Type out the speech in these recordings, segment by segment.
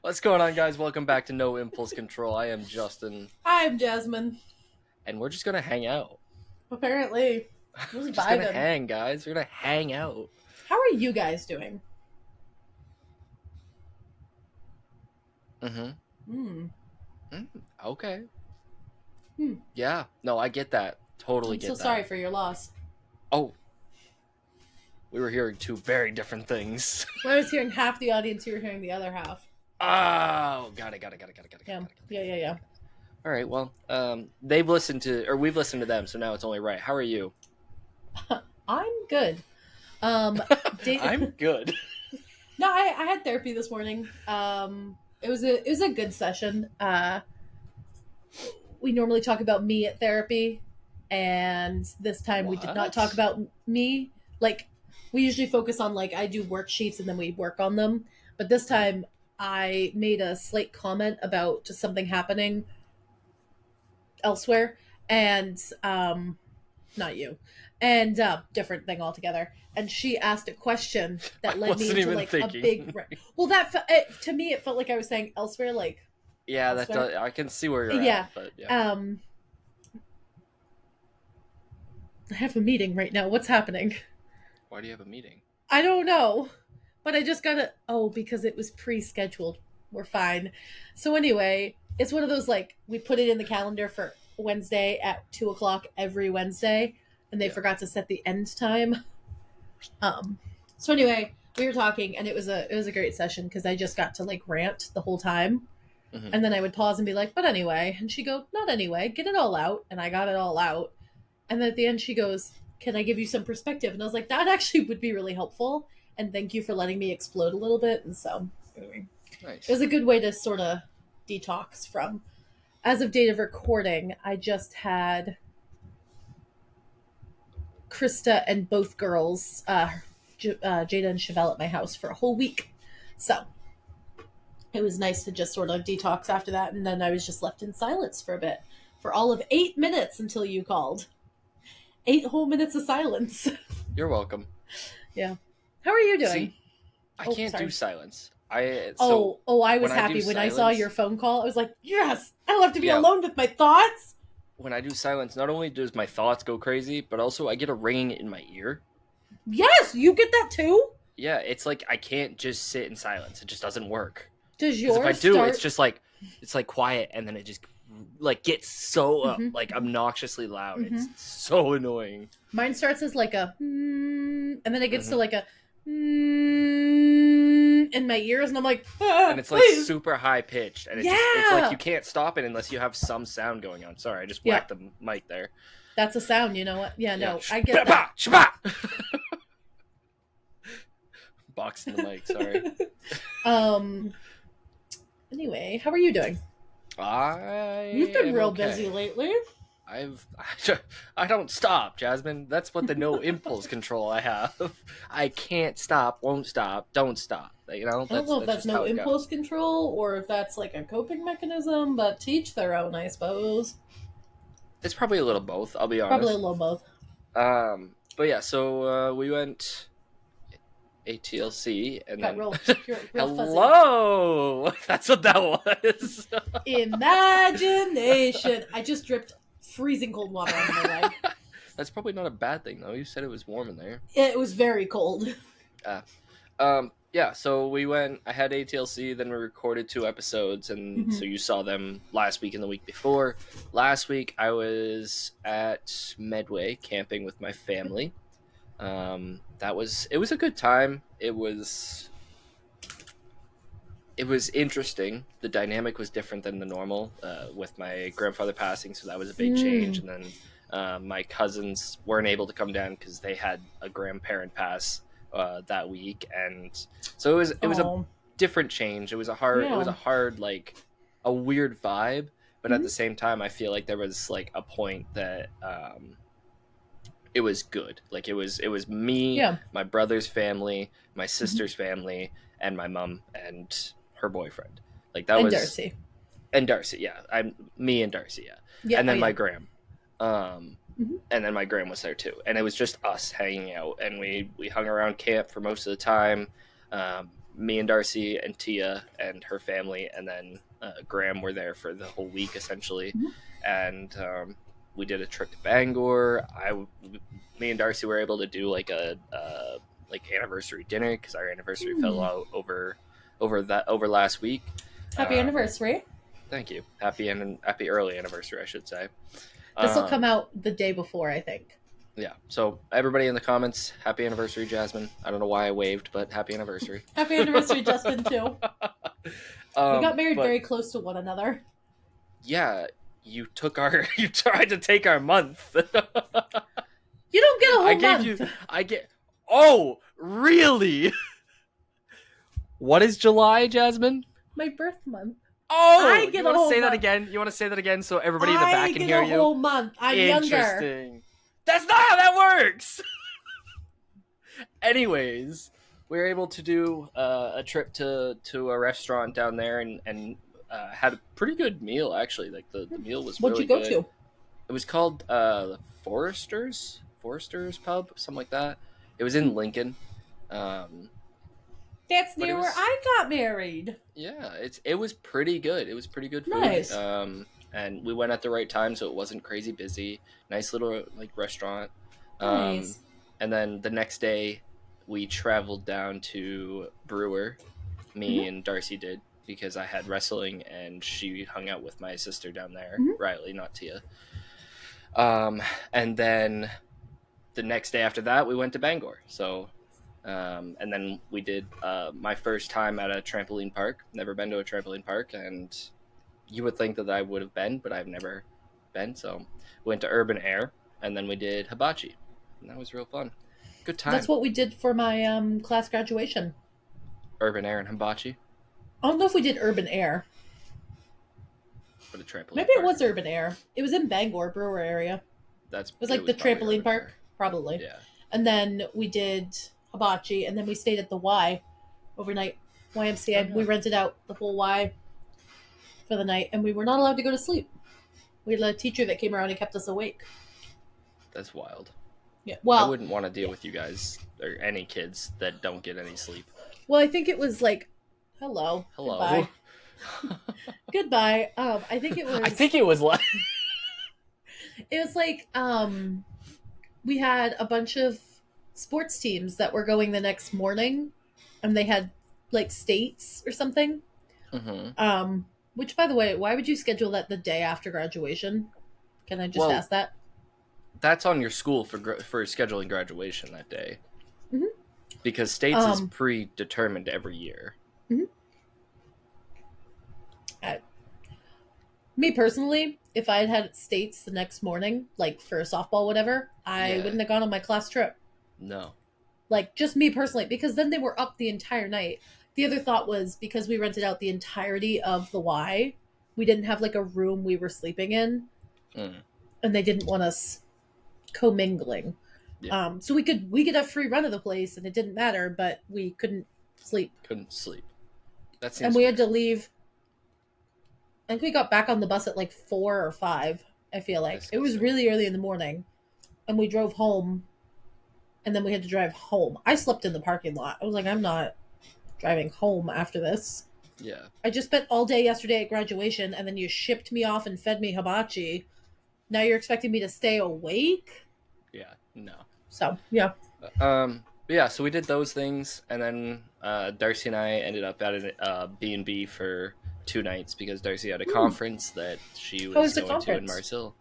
What's going on, guys? Welcome back to No Impulse Control. I am Justin, I'm Jasmine. and we're just gonna hang out. Apparently. We're Just just gonna vibing. hang, guys. We're gonna hang out. How are you guys doing? Mm-hmm. Hmm. Okay. Hmm. Yeah. No, I get that. Totally I'm so get sorry that. for your loss. Oh, we were hearing two very different things. When I was hearing half the audience, you were hearing the other half. Oh, got it. Yeah. Yeah. All right. Well, they've listened to, or we've listened to them, so now it's only right. How are you? I'm good. Um, I'm good. no, I had therapy this morning. It was a good session. We normally talk about me at therapy, and this time we did not talk What? about me. Like, we usually focus on, like, I do worksheets and then we work on them, but this time I made a slight comment about just something happening elsewhere, and not you, and different thing altogether. And she asked a question I that led me wasn't into even like a thinking. well, to me it felt like I was saying elsewhere, like Yeah, that elsewhere. does, I can see where you're Yeah. at, but yeah. um I have a meeting right now. What's happening? Why do you have a meeting? I don't know, but I just gotta. Oh, because it was pre-scheduled. We're fine. So anyway, it's one of those, like, we put it in the calendar for Wednesday at 2 o'clock every Wednesday, and they Yeah. forgot to set the end time. Um. So anyway, we were talking, and it was a great session because I just got to, like, rant the whole time, Hmm. and then I would pause and be like, "But anyway," and she go, "Not anyway. Get it all out," and I got it all out. And then at the end, she goes, "Can I give you some perspective?" And I was like, "That actually would be really helpful. And thank you for letting me explode a little bit." And so anyway, it Nice. was a good way to sort of detox from. As of date of recording, I just had Krista and both girls, Jada and Chevelle, at my house for a whole week. So it was nice to just sort of detox after that. And then I was just left in silence for a bit, for all of 8 minutes until you called. 8 whole minutes of silence. You're welcome. Yeah. How are you doing? See, I Oh, can't do sorry. silence. I I was when I do happy when I saw your silence, phone call. I was like, yes, I don't have to be yeah, alone with my thoughts. when I do silence, not only does my thoughts go crazy, but also I get a ringing in my ear. Yes, you get that too? Yeah, it's like I can't just sit in silence. It just doesn't work. Does Because if I yours do, it's start? just like quiet, and then it just like gets so Mm-hmm, like obnoxiously loud. mm-hmm. It's so annoying. Mine starts as like a and then it gets Hmm. to like a in my ears, and I'm like, And it's like please. super high pitched, and it's like Yeah. you can't stop it unless you have some sound going on. Sorry, I just Yeah, whacked the mic there. that's a sound. You know what? Yeah, Yeah. no, I get that. Boxing the mic, sorry. um. Anyway, how are you doing? You've I been am real busy okay. lately. I've I don't stop, Jasmine. That's what the no impulse control I have. I can't stop, won't stop, don't stop. You know, I don't know if that's that's just no how it impulse goes. control or if that's like a coping mechanism, but teach their own, I suppose. It's probably a little both, I'll be Probably a honest. little both. But yeah, so we went ATLC, and Got then real fuzzy. hello. That's what that was. Imagination. I just dripped freezing cold water onto my leg. That's probably not a bad thing though. You said it was warm in there. It was very cold. Uh, yeah, so we went, I had ATLC, then we recorded 2 episodes, and Mm-hmm. so you saw them last week and the week before. Last week I was at Medway camping with my family. It was a good time. It was interesting. The dynamic was different than the normal, with my grandfather passing, so that was a big change. Mm. And then my cousins weren't able to come down because they had a grandparent pass that week, and so it was a Oh, different change. It was yeah. a hard, like, a weird vibe, but at Mm-hmm. the same time, I feel like there was like a point that it was good. Like it was me, Yeah. my brother's family, my Mm-hmm. sister's family, and my mom and her boyfriend. Like that And was Darcy. and Darcy, yeah. I'm me and Darcy, yeah. Yeah. And Oh, then my yeah. gram. Um Mm-hmm. and then my gram was there too. And it was just us hanging out, and we hung around camp for most of the time. me and Darcy and Tia and her family, and then Graham were there for the whole week essentially, Mhm. and we did a trip to Bangor. Me and Darcy were able to do like a like anniversary dinner because our anniversary fell Mm. out over last week. Happy Um, anniversary. Thank you. Happy early anniversary, I should say. This will come Um, out the day before, I think. yeah. So everybody in the comments, happy anniversary, Jasmine. I don't know why I waved, but happy anniversary. Happy anniversary, Justin, too. We got married But very close to one another. yeah, you tried to take our month. You don't get a I whole gave you, month. I get. Oh, really? What is July, Jasmine? My birth month. I Oh, you get a want to whole say that month. again? You want to say that again so everybody in the I back can get hear a you? whole month. I'm younger. Interesting. That's not how that works. Anyways, we were able to do a trip to a restaurant down there and had a pretty good meal actually. Like the meal was What'd you really go good. to? It was called the Foresters Pub, something like that. It was in Lincoln, um, That's but it near where was I got married. yeah, it was pretty good. It was pretty good food, Nice. and we went at the right time, so it wasn't crazy busy. Nice little like restaurant. Um, Nice. and then the next day, we traveled down to Brewer. Me Hmm. and Darcy did because I had wrestling, and she hung out with my sister down there, Hmm. Riley, not Tia. And then the next day after that, we went to Bangor. So, and then we did my first time at a trampoline park. Never been to a trampoline park, and you would think that I would have been, but I've never been. So, we went to Urban Air, and then we did hibachi, and that was real fun. Good That's time. what we did for my class graduation. Urban Air and hibachi, I don't know if we did urban air. but a trampoline Maybe it park. was urban air. It was in Bangor, Brewer area. It was It like was the probably trampoline Urban park, Air. probably. Yeah, And then we did hibachi, and then we stayed at the Y overnight. oh YMCA. yeah, We rented out the whole Y for the night, and we were not allowed to go to sleep. We had a teacher that came around and kept us awake. that's wild. Yeah. I Well, wouldn't want to deal yeah. with you guys or any kids that don't get any sleep. Well, I think it was like, hello, Hello. goodbye, goodbye. I think it I was. think it was like It was like we had a bunch of sports teams that were going the next morning, and they had like states or something. hmm Which, by the way, why would you schedule that the day after graduation? Can I just well, ask that? that's on your school for scheduling graduation that day Hmm. because states is Um, predetermined every year. mhm. Uh, Me personally, if I had had states the next morning, like for softball, whatever, I Yeah. wouldn't have gone on my class trip. No. Like, just me personally, because then they were up the entire night. The other thought was because we rented out the entirety of the Y, we didn't have like a room we were sleeping in, Mm. and they didn't want us commingling. Yeah. So we could have free run of the place, and it didn't matter, but we couldn't sleep, Couldn't sleep. That and seems we fair. had to leave. I think we got back on the bus at like 4 or 5. I feel like it was Disgusting. really early in the morning, and we drove home, and then we had to drive home. I slept in the parking lot. I was like, I'm not driving home after this. Yeah. I just spent all day yesterday at graduation, and then you shipped me off and fed me hibachi. Now you're expecting me to stay awake? Yeah. No. So, yeah. But yeah, so we did those things, and then Darcy and I ended up at a B&B for 2 nights because Darcy had a Hmm. conference that she How was was the going to in conference? Marseille.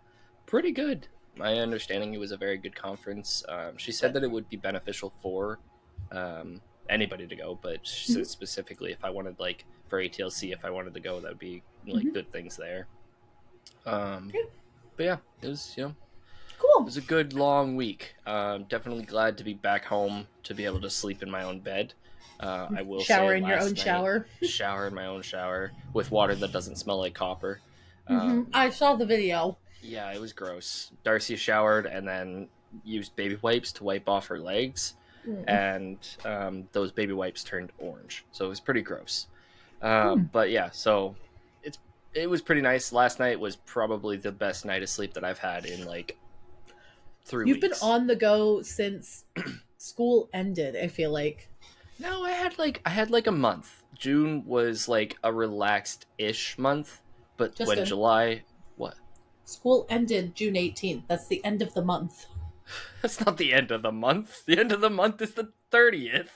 Pretty good. My understanding, it was a very good conference. She said Good. that it would be beneficial for anybody to go, but she Hmm. said specifically if I wanted, like, for ATLC, if I wanted to go, that would be, like, Hmm. good things there. Um, Good. but yeah, it was, it Cool. was a good long week. Definitely glad to be back home to be able to sleep in my own bed. I will say Shower in your own last night, shower. shower in my own shower with water that doesn't smell like copper. I saw the video. Yeah, it was gross. Darcy showered and then used baby wipes to wipe off her legs, Mm. and those baby wipes turned orange. So it was pretty gross. Hmm. But yeah, so it was pretty nice. Last night was probably the best night of sleep that I've had in like 3 You've been weeks. on the go since school ended, I feel like. No, I had like a month. June was like a relaxed ish month, but when Justin, July, what? school ended June 18th. That's the end of the month. That's not the end of the month. The end of the month is the 30th.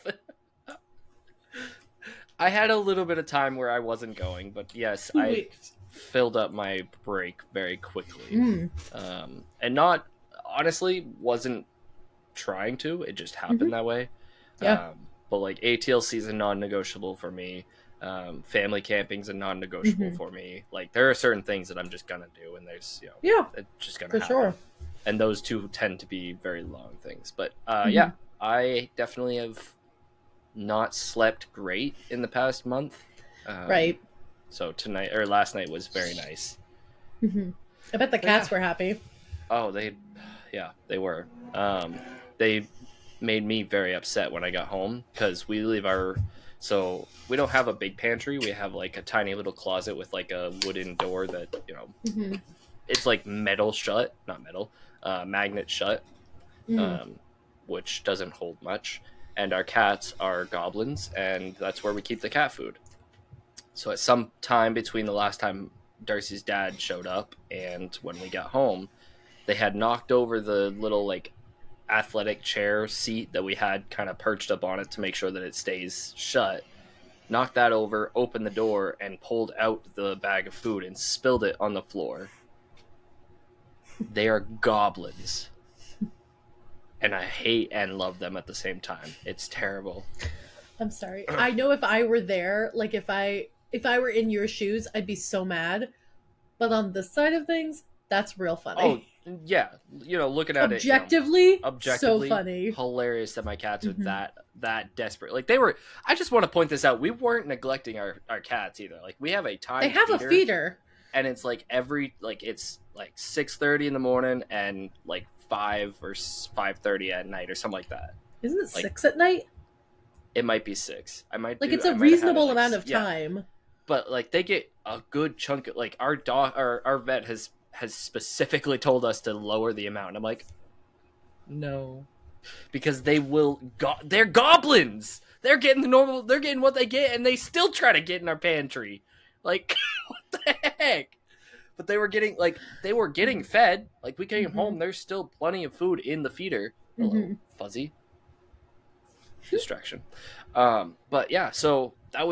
I had a little bit of time where I wasn't going, but yes, Two I weeks. filled up my break very quickly. Mm. And not honestly wasn't trying to. It just Mm-hmm. happened that way. Yeah. But like ATLC is a non-negotiable for me. Family camping's a non-negotiable Mm-hmm. for me. Like there are certain things that I'm just gonna do, and there's Yeah, it's just gonna for happen. sure. And those two tend to be very long things. But Mm-hmm. yeah, I definitely have not slept great in the past month. Um, Right. so tonight or last night was very nice. Mm-hmm. I bet the But yeah, cats were happy. oh yeah, they were. They made me very upset when I got home because we leave our so we don't have a big pantry. We have like a tiny little closet with like a wooden door that Mm-hmm. it's like metal shut, not metal, magnet shut, Mm. um, which doesn't hold much. And our cats are goblins, and that's where we keep the cat food. So at some time between the last time Darcy's dad showed up and when we got home, they had knocked over the little like athletic chair seat that we had kind of perched up on it to make sure that it stays shut. Knocked that over, opened the door, and pulled out the bag of food and spilled it on the floor. They are goblins. And I hate and love them at the same time. It's terrible. I'm sorry. I know if I were there, like if I were in your shoes, I'd be so mad. But on this side of things, that's real Oh, funny. yeah. Looking at it, Objectively, so objectively funny. hilarious that my cats are Mm-hmm. that desperate. Like they were. I just want to point this out. We weren't neglecting our cats either. Like we have a They timed have a feeder, feeder. and it's like it's like 6:30 in the morning and like 5 or 5:30 at night or something like that. Isn't it Like 6 at night? it might be six. I might Like do. it's I a might have had it reasonable like amount of yeah. time. But like they get a good chunk of like our vet has specifically told us to lower the amount. And I'm like, no, because they're goblins. They're getting the normal. They're getting what they get, and they still try to get in our pantry. Like what the heck? But they were getting fed. Like we came Mm-hmm. home, there's still plenty of food in the feeder. Hello, Mm-hmm. Fuzzy. Distraction. But yeah, so it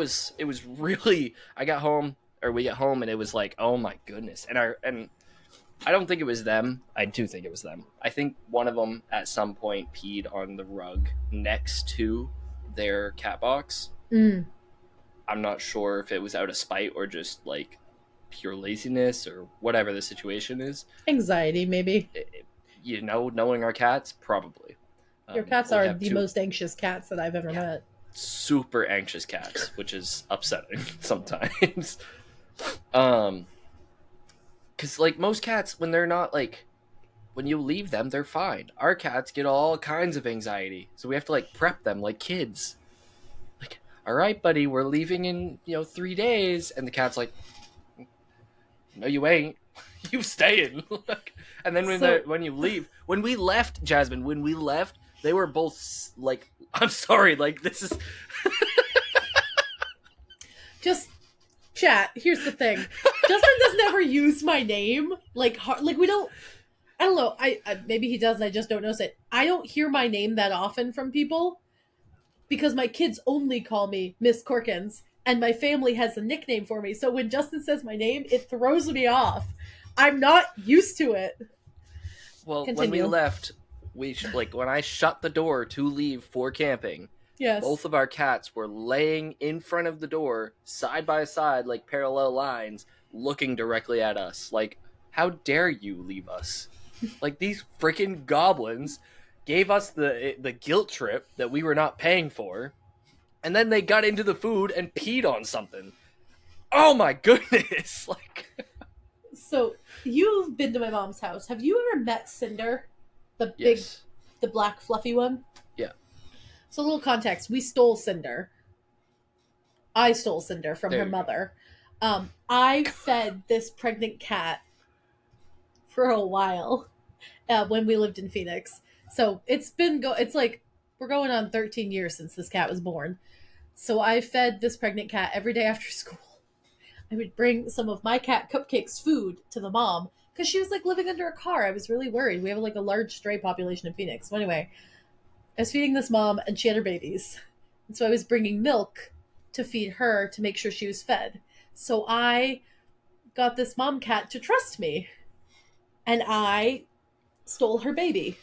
was really I got home or we got home and it was like, oh my goodness. And I don't think it was them. I do think it was them. I think one of them at some point peed on the rug next to their cat box. Mm. I'm not sure if it was out of spite or just like pure laziness or whatever the situation is. Anxiety, maybe. Knowing our cats, probably. Your cats We are have the two, most anxious cats that I've ever yeah, met. super anxious cats, which is upsetting sometimes. um, because like most cats, when they're not like when you leave them, they're fine. Our cats get all kinds of anxiety, so we have to like prep them like kids. Like, all right, buddy, we're leaving in 3 days, and the cat's like, no, you ain't. You staying. And then So, when you leave, when we left, Jasmine, when we left, they were both like, I'm sorry, like this is just chat. Here's the thing. Justin doesn't ever use my name. Like we don't. I don't know. Maybe he does. And I just don't notice it. I don't hear my name that often from people because my kids only call me Miss Corkins, and my family has a nickname for me. So when Justin says my name, it throws me off. I'm not used to it. well, when we Continue. left, like when I shut the door to leave for camping, Yes. both of our cats were laying in front of the door, side by side, like parallel lines, looking directly at us. Like, how dare you leave us? Like these freaking goblins gave us the guilt trip that we were not paying for, and then they got into the food and peed on something. Oh my goodness! Like, So you've been to my mom's house. Have you ever met Cinder, yes, the black fluffy one? yeah, So a little context: we stole Cinder. I stole Cinder from there her you go. mother. I fed this pregnant cat for a while when we lived in Phoenix. So it's been it's like we're going on 13 years since this cat was born. So I fed this pregnant cat every day after school. I would bring some of my cat Cupcake's food to the mom because she was like living under a car. I was really worried. We have like a large stray population in Phoenix. So anyway, I was feeding this mom and she had her babies. And so I was bringing milk to feed her to make sure she was fed. So I got this mom cat to trust me and I stole her baby.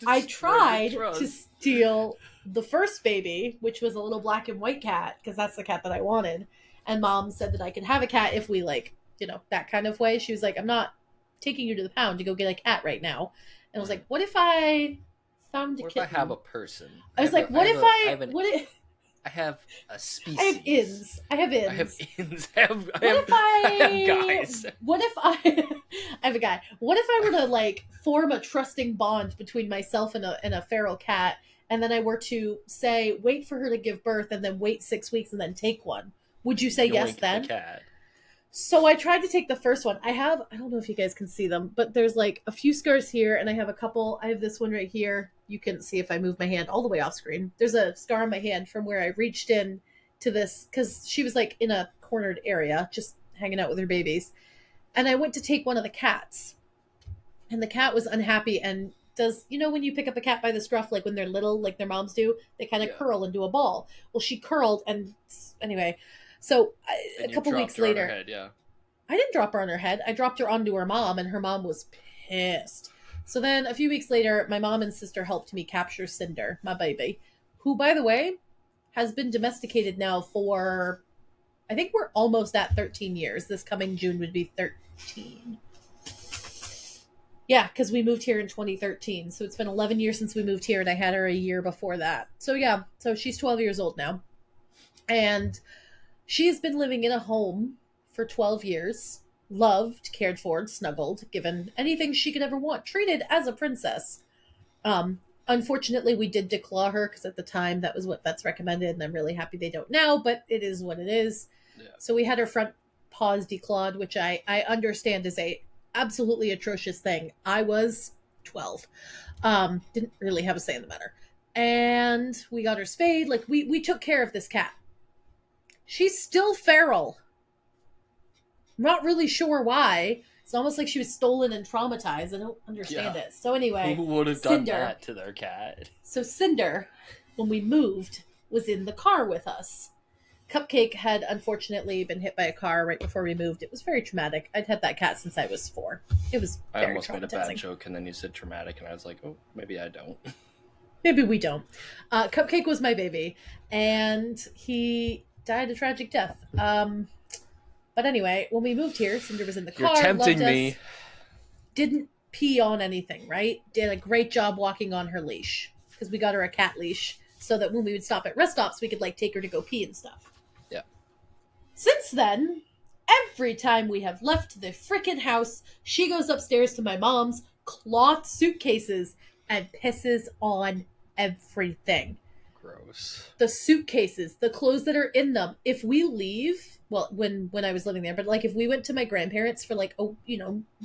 I tried to steal the first baby, which was a little black and white cat, because that's the cat that I wanted. And mom said that I could have a cat if we like, that kind of way. She was like, I'm not taking you to the pound to go get a cat right now. And I was like, what if I found a kitten? What if I have a person? I was like, I have a species. I have ins. I have guys. What if I have a guy? What if I were to like form a trusting bond between myself and a feral cat, and then I were to say, wait for her to give birth, and then wait 6 weeks, and then take one? Would you say yes then? The cat. So I tried to take the first one. I don't know if you guys can see them, but there's like a few scars here, and I have a couple. I have this one right here. You can see if I move my hand all the way off screen. There's a scar on my hand from where I reached in to this, because she was like in a cornered area, just hanging out with her babies. And I went to take one of the cats, and the cat was unhappy and does, when you pick up a cat by the scruff, like when they're little, like their moms do, they kind of curl into a ball. Well, she curled, and anyway, so a couple weeks later, I didn't drop her on her head. I dropped her onto her mom, and her mom was pissed. So then a few weeks later, my mom and sister helped me capture Cinder, my baby, who, by the way, has been domesticated now for, I think we're almost at 13 years. This coming June would be 13. Yeah, because we moved here in 2013. So it's been 11 years since we moved here, and I had her a year before that. So yeah, so she's 12 years old now. And she has been living in a home for 12 years. Loved, cared for, snuggled, given anything she could ever want, treated as a princess. Unfortunately, we did declaw her because at the time that was what vets recommended, and I'm really happy they don't now, but it is what it is. Yeah. So we had her front paws declawed, which I understand is a absolutely atrocious thing. I was 12. Didn't really have a say in the matter. And we got her spayed. Like, we took care of this cat. She's still feral. I'm not really sure why. It's almost like she was stolen and traumatized. I don't understand it. So anyway, who would have done that to their cat? So Cinder, when we moved, was in the car with us. Cupcake had unfortunately been hit by a car right before we moved. It was very traumatic. I'd had that cat since I was 4. It was very traumatizing. I almost made a bad joke, and then you said traumatic, and I was like, oh, maybe I don't. Maybe we don't. Cupcake was my baby, and he died a tragic death. But anyway, when we moved here, Cinder was in the car. You're tempting me. Didn't pee on anything, right? Did a great job walking on her leash, because we got her a cat leash so that when we would stop at rest stops, we could like take her to go pee and stuff. Yeah. Since then, every time we have left the frickin' house, she goes upstairs to my mom's cloth suitcases and pisses on everything. Gross. The suitcases, the clothes that are in them. If we leave, well, when I was living there, but like if we went to my grandparents for like,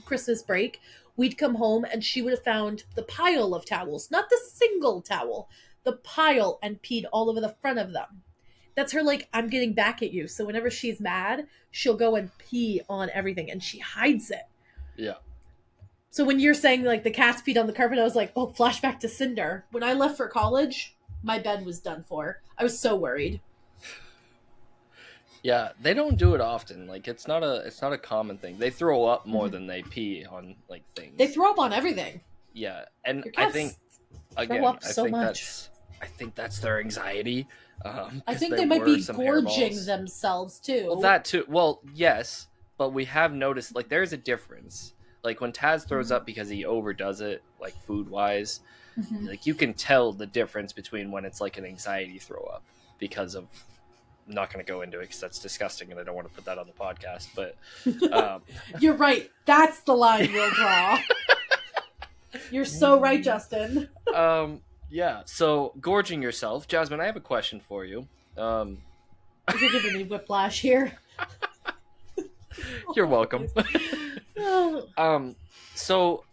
Christmas break, we'd come home and she would have found the pile of towels, not the single towel, the pile, and peed all over the front of them. That's her like, I'm getting back at you. So whenever she's mad, she'll go and pee on everything, and she hides it. Yeah. So when you're saying like the cats peed on the carpet, I was like, oh, flashback to Cinder. When I left for college, my bed was done for. I was so worried. Yeah, they don't do it often. Like it's not a common thing. They throw up more than they pee on like things. They throw up on everything. Yeah, and I think again, I think that's their anxiety. I think they might be gorging themselves too. Well, that too. Well, yes, but we have noticed like there's a difference. Like when Taz throws up because he overdoes it, like food wise, like you can tell the difference between when it's like an anxiety throw up because of. I'm not going to go into it because that's disgusting and I don't want to put that on the podcast, but you're right. That's the line we'll draw. You're so right, Justin. Yeah. So gorging yourself, Jasmine, I have a question for you. You're giving me whiplash here. You're welcome. So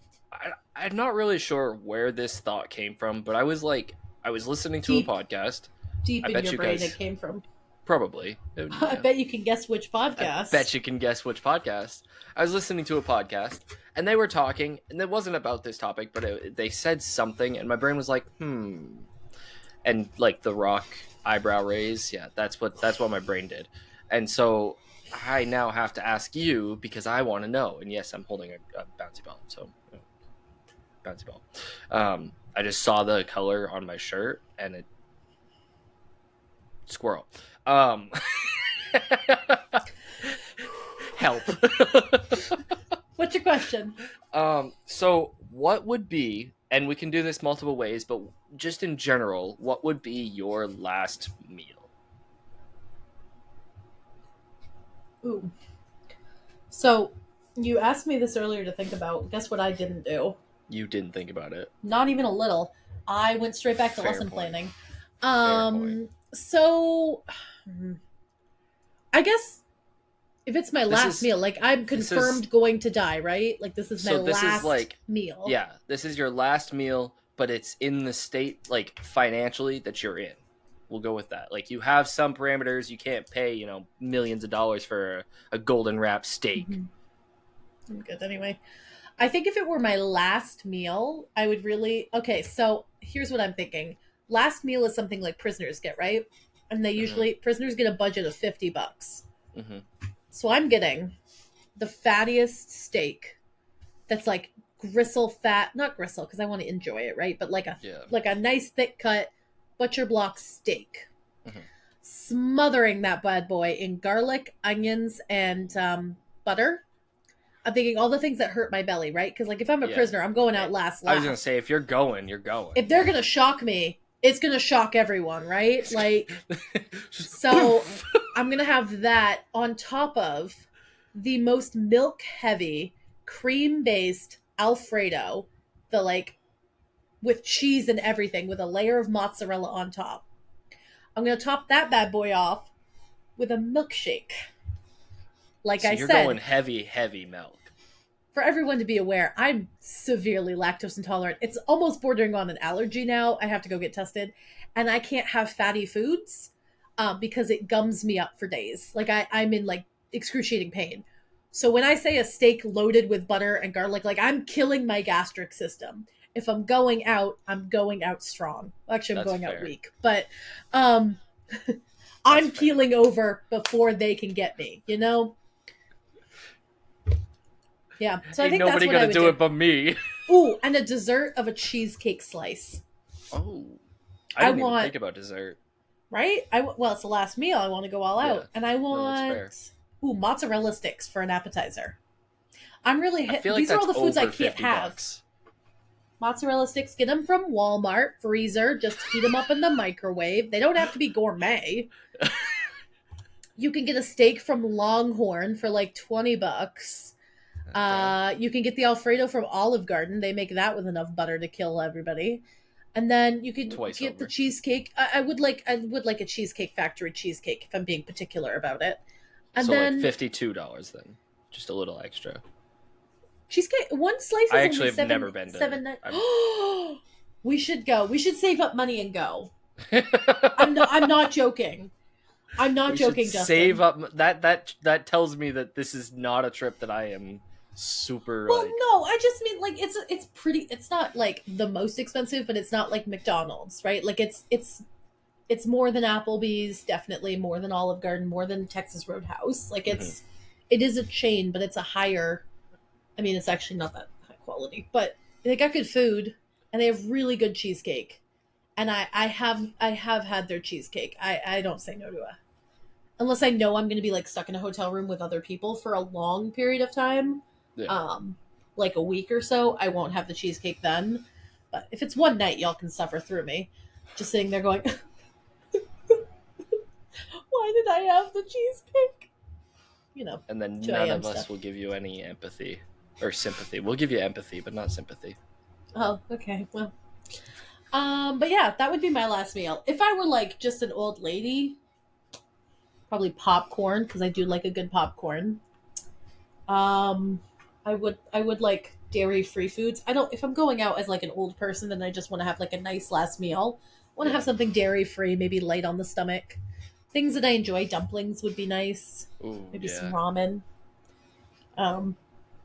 I'm not really sure where this thought came from, but I was listening to a Deep, podcast. deep I in bet your you brain it guys came from. probably, I yeah. bet you can guess which I podcast. bet you can guess which podcast. I was listening to a podcast, and they were talking, and it wasn't about this topic, but they said something, and my brain was like, and like the rock eyebrow raise, yeah, that's what my brain did, and so I now have to ask you because I want to know. And yes, I'm holding a bouncy ball, so bouncy ball. I just saw the color on my shirt, and it squirrel. Um, help. What's your question? So what would be, and we can do this multiple ways, but just in general, what would be your last meal? Ooh. So, you asked me this earlier to think about. Guess what I didn't do? You didn't think about it. Not even a little. I went straight back to Fair lesson point. planning. Fair point. So I guess if it's my This last is meal, like I'm this is confirmed going to die, right? Like this is my so this is last like, meal. yeah, this is your last meal, but it's in the state like financially that you're in. We'll go with that. Like you have some parameters, you can't pay, millions of dollars for a golden wrap steak. Mm-hmm. I'm good anyway. I think if it were my last meal, I would really. Okay, so here's what I'm thinking. Last meal is something like prisoners get, right? And they Mm-hmm. usually prisoners get a budget of $50. Mm-hmm. So I'm getting the fattiest steak that's like gristle fat, not gristle because I want to enjoy it, right? But Yeah. like a nice thick cut butcher block steak. Mm-hmm. Smothering that bad boy in garlic, onions, and butter. I'm thinking all the things that hurt my belly, right? Because like if I'm a Yeah. prisoner, I'm going out last. I was gonna say if you're going, you're going. If they're gonna shock me, it's gonna shock everyone, right? Like Just so, I'm gonna have that on top of the most milk heavy, cream based Alfredo, the like with cheese and everything, with a layer of mozzarella on top. I'm gonna top that bad boy off with a milkshake. Like So I you're going said, heavy, heavy milk. for everyone to be aware, I'm severely lactose intolerant. It's almost bordering on an allergy now. I have to go get tested, and I can't have fatty foods because it gums me up for days. Like I'm in like excruciating pain. So when I say a steak loaded with butter and garlic, like I'm killing my gastric system. If I'm going out strong. Actually, I'm That's going out fair. weak, but um, That's I'm fair. keeling over before they can get me. You know? Yeah. So I Ain't think that's nobody what I gonna would do do. it but me. Ooh, and a dessert of a cheesecake slice. Oh, I I didn't even want, think about dessert. right? Well, it's the last meal. I want to go all Yeah, out, and I no, that's fair. want mozzarella sticks for an appetizer. I'm really I feel like these are all that's the foods I over can't 50 have. bucks. Mozzarella sticks, get them from Walmart freezer. Just heat them up in the microwave. They don't have to be gourmet. You can get a steak from Longhorn for like $20. Okay. You can get the Alfredo from Olive Garden. They make that with enough butter to kill everybody. And then you can Twice get the over. cheesecake. I would like a cheesecake factory cheesecake if I'm being particular about it. And So like then $52 then. Just a little extra. cheesecake one slice I is actually only have never been to. seven nine. I'm We should go. We should save up money and go. I'm not joking. I'm not we should joking, Justin. save up. That tells me that this is not a trip that I am super Well, like. no, I just mean like it's pretty. It's not like the most expensive, but it's not like McDonald's, right? Like it's more than Applebee's, definitely more than Olive Garden, more than Texas Roadhouse. Like Mhm. it is a chain, but it's a higher. I mean, it's actually not that high quality, but they got good food and they have really good cheesecake. And I have had their cheesecake. I don't say no to it unless I know I'm going to be like stuck in a hotel room with other people for a long period of time, Yeah. like a week or so. I won't have the cheesecake then. But if it's one night, y'all can suffer through me. Just sitting there going, why did I have the cheesecake? You know, And then 2 none a.m. of us stuff. will give you any empathy or sympathy. We'll give you empathy, but not sympathy. Oh, okay. Well, but yeah, that would be my last meal. If I were like just an old lady, probably popcorn because I do like a good popcorn. Um, I would like dairy free foods. I don't, if I'm going out as like an old person and I just want to have like a nice last meal, I want to have Yeah. something dairy free, maybe light on the stomach. Things that I enjoy, dumplings would be nice. Ooh, Maybe some yeah. ramen. Um,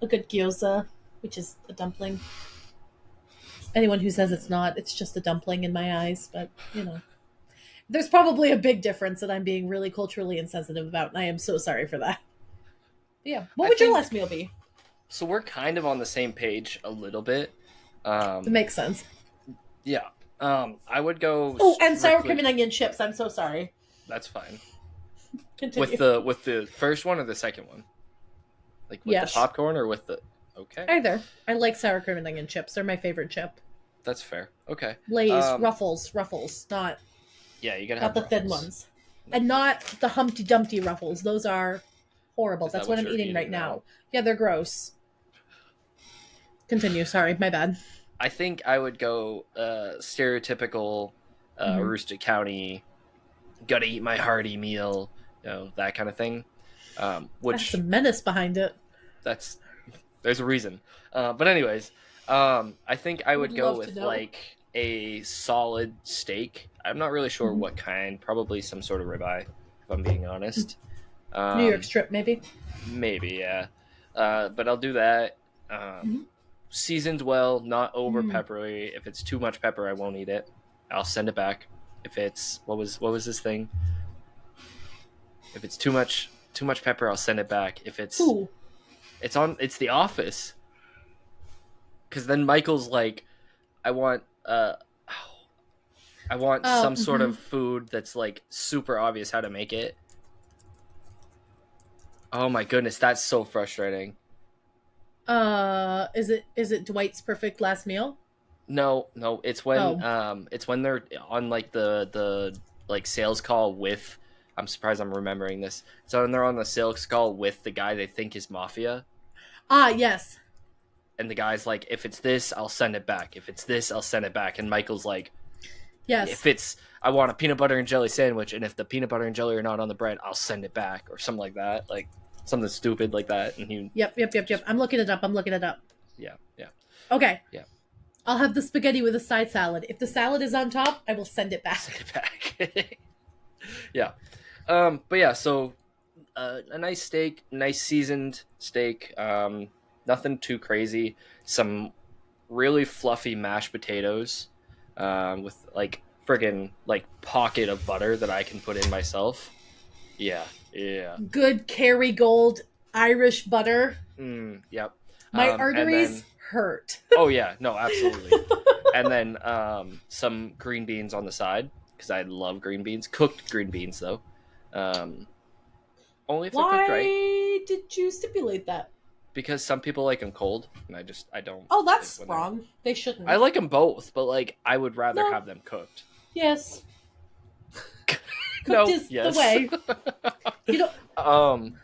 a good gyoza, which is a dumpling. Anyone who says it's not, it's just a dumpling in my eyes, but you know. There's probably a big difference that I'm being really culturally insensitive about, and I am so sorry for that. But yeah. What I would your think last meal be? so. We're kind of on the same page a little bit. It Um, makes sense. yeah. I would go Oh, and sour cream strictly. and onion chips. I'm so sorry. That's fine. Continue. With the first one or the second one? Like with the Yes. popcorn or with the? Okay, Either. I like sour cream and onion chips. They're my favorite chip. that's fair. Okay. Lay's, Um, Ruffles, yeah, you gotta not have the thin ruffles. ones, and not the Humpty Dumpty Ruffles. Those are horrible. Is that That's what what I'm you're eating right eating now. now? Yeah, they're gross. Continue. Sorry, my bad. I think I would go stereotypical Mm-hmm. Aroostook County. Gotta eat my hearty meal. That kind of thing. That's Which some menace behind it. that's there's a reason. But anyways, I think I I would would go love to with know. like a solid steak. I'm not really sure Mm-hmm. what kind. Probably some sort of ribeye, if I'm being honest. New York Um, strip, maybe. maybe yeah. But I'll do that. Mm-hmm. Seasoned well, not over Mm. peppery. If it's too much pepper, I won't eat it. I'll send it back. If it's what was this thing? If it's too much pepper, I'll send it back. If it's Ooh. it's The Office, because then Michael's like, I want I want Oh. some sort Mm-hmm. of food that's like super obvious how to make it. Oh my goodness, that's so frustrating. Is it Dwight's perfect last meal? No, no, Oh. it's when they're on like the like sales call with. I'm surprised I'm remembering this. So when they're on the sales call with the guy they think is mafia, Ah, yes. and the guy's like, if it's this, I'll send it back. If it's this, I'll send it back. And Michael's like, Yes. if it's I want a peanut butter and jelly sandwich, and if the peanut butter and jelly are not on the bread, I'll send it back, or something like that, like something stupid like that. And he Yep. just I'm looking it up. yeah, yeah, Okay. yeah, I'll have the spaghetti with a side salad. If the salad is on top, I will send it send back. it back. Yeah. But yeah, so a nice steak, nice seasoned steak. Nothing too crazy. Some really fluffy mashed potatoes, with like friggin' like pocket of butter that I can put in myself. Yeah, yeah. Good Kerrygold Irish butter. Yep. My And arteries then hurt. oh yeah, no, absolutely. And then some green beans on the side because I love green beans. Cooked green beans though. Um, only if they're cooked right. Why did you stipulate that? Because some people like them cold, and I don't Oh, like that's when they're. wrong. They I shouldn't. like them both, but like I would rather No. have them cooked. Yes. Cooked No, is the yes. way. You know, um,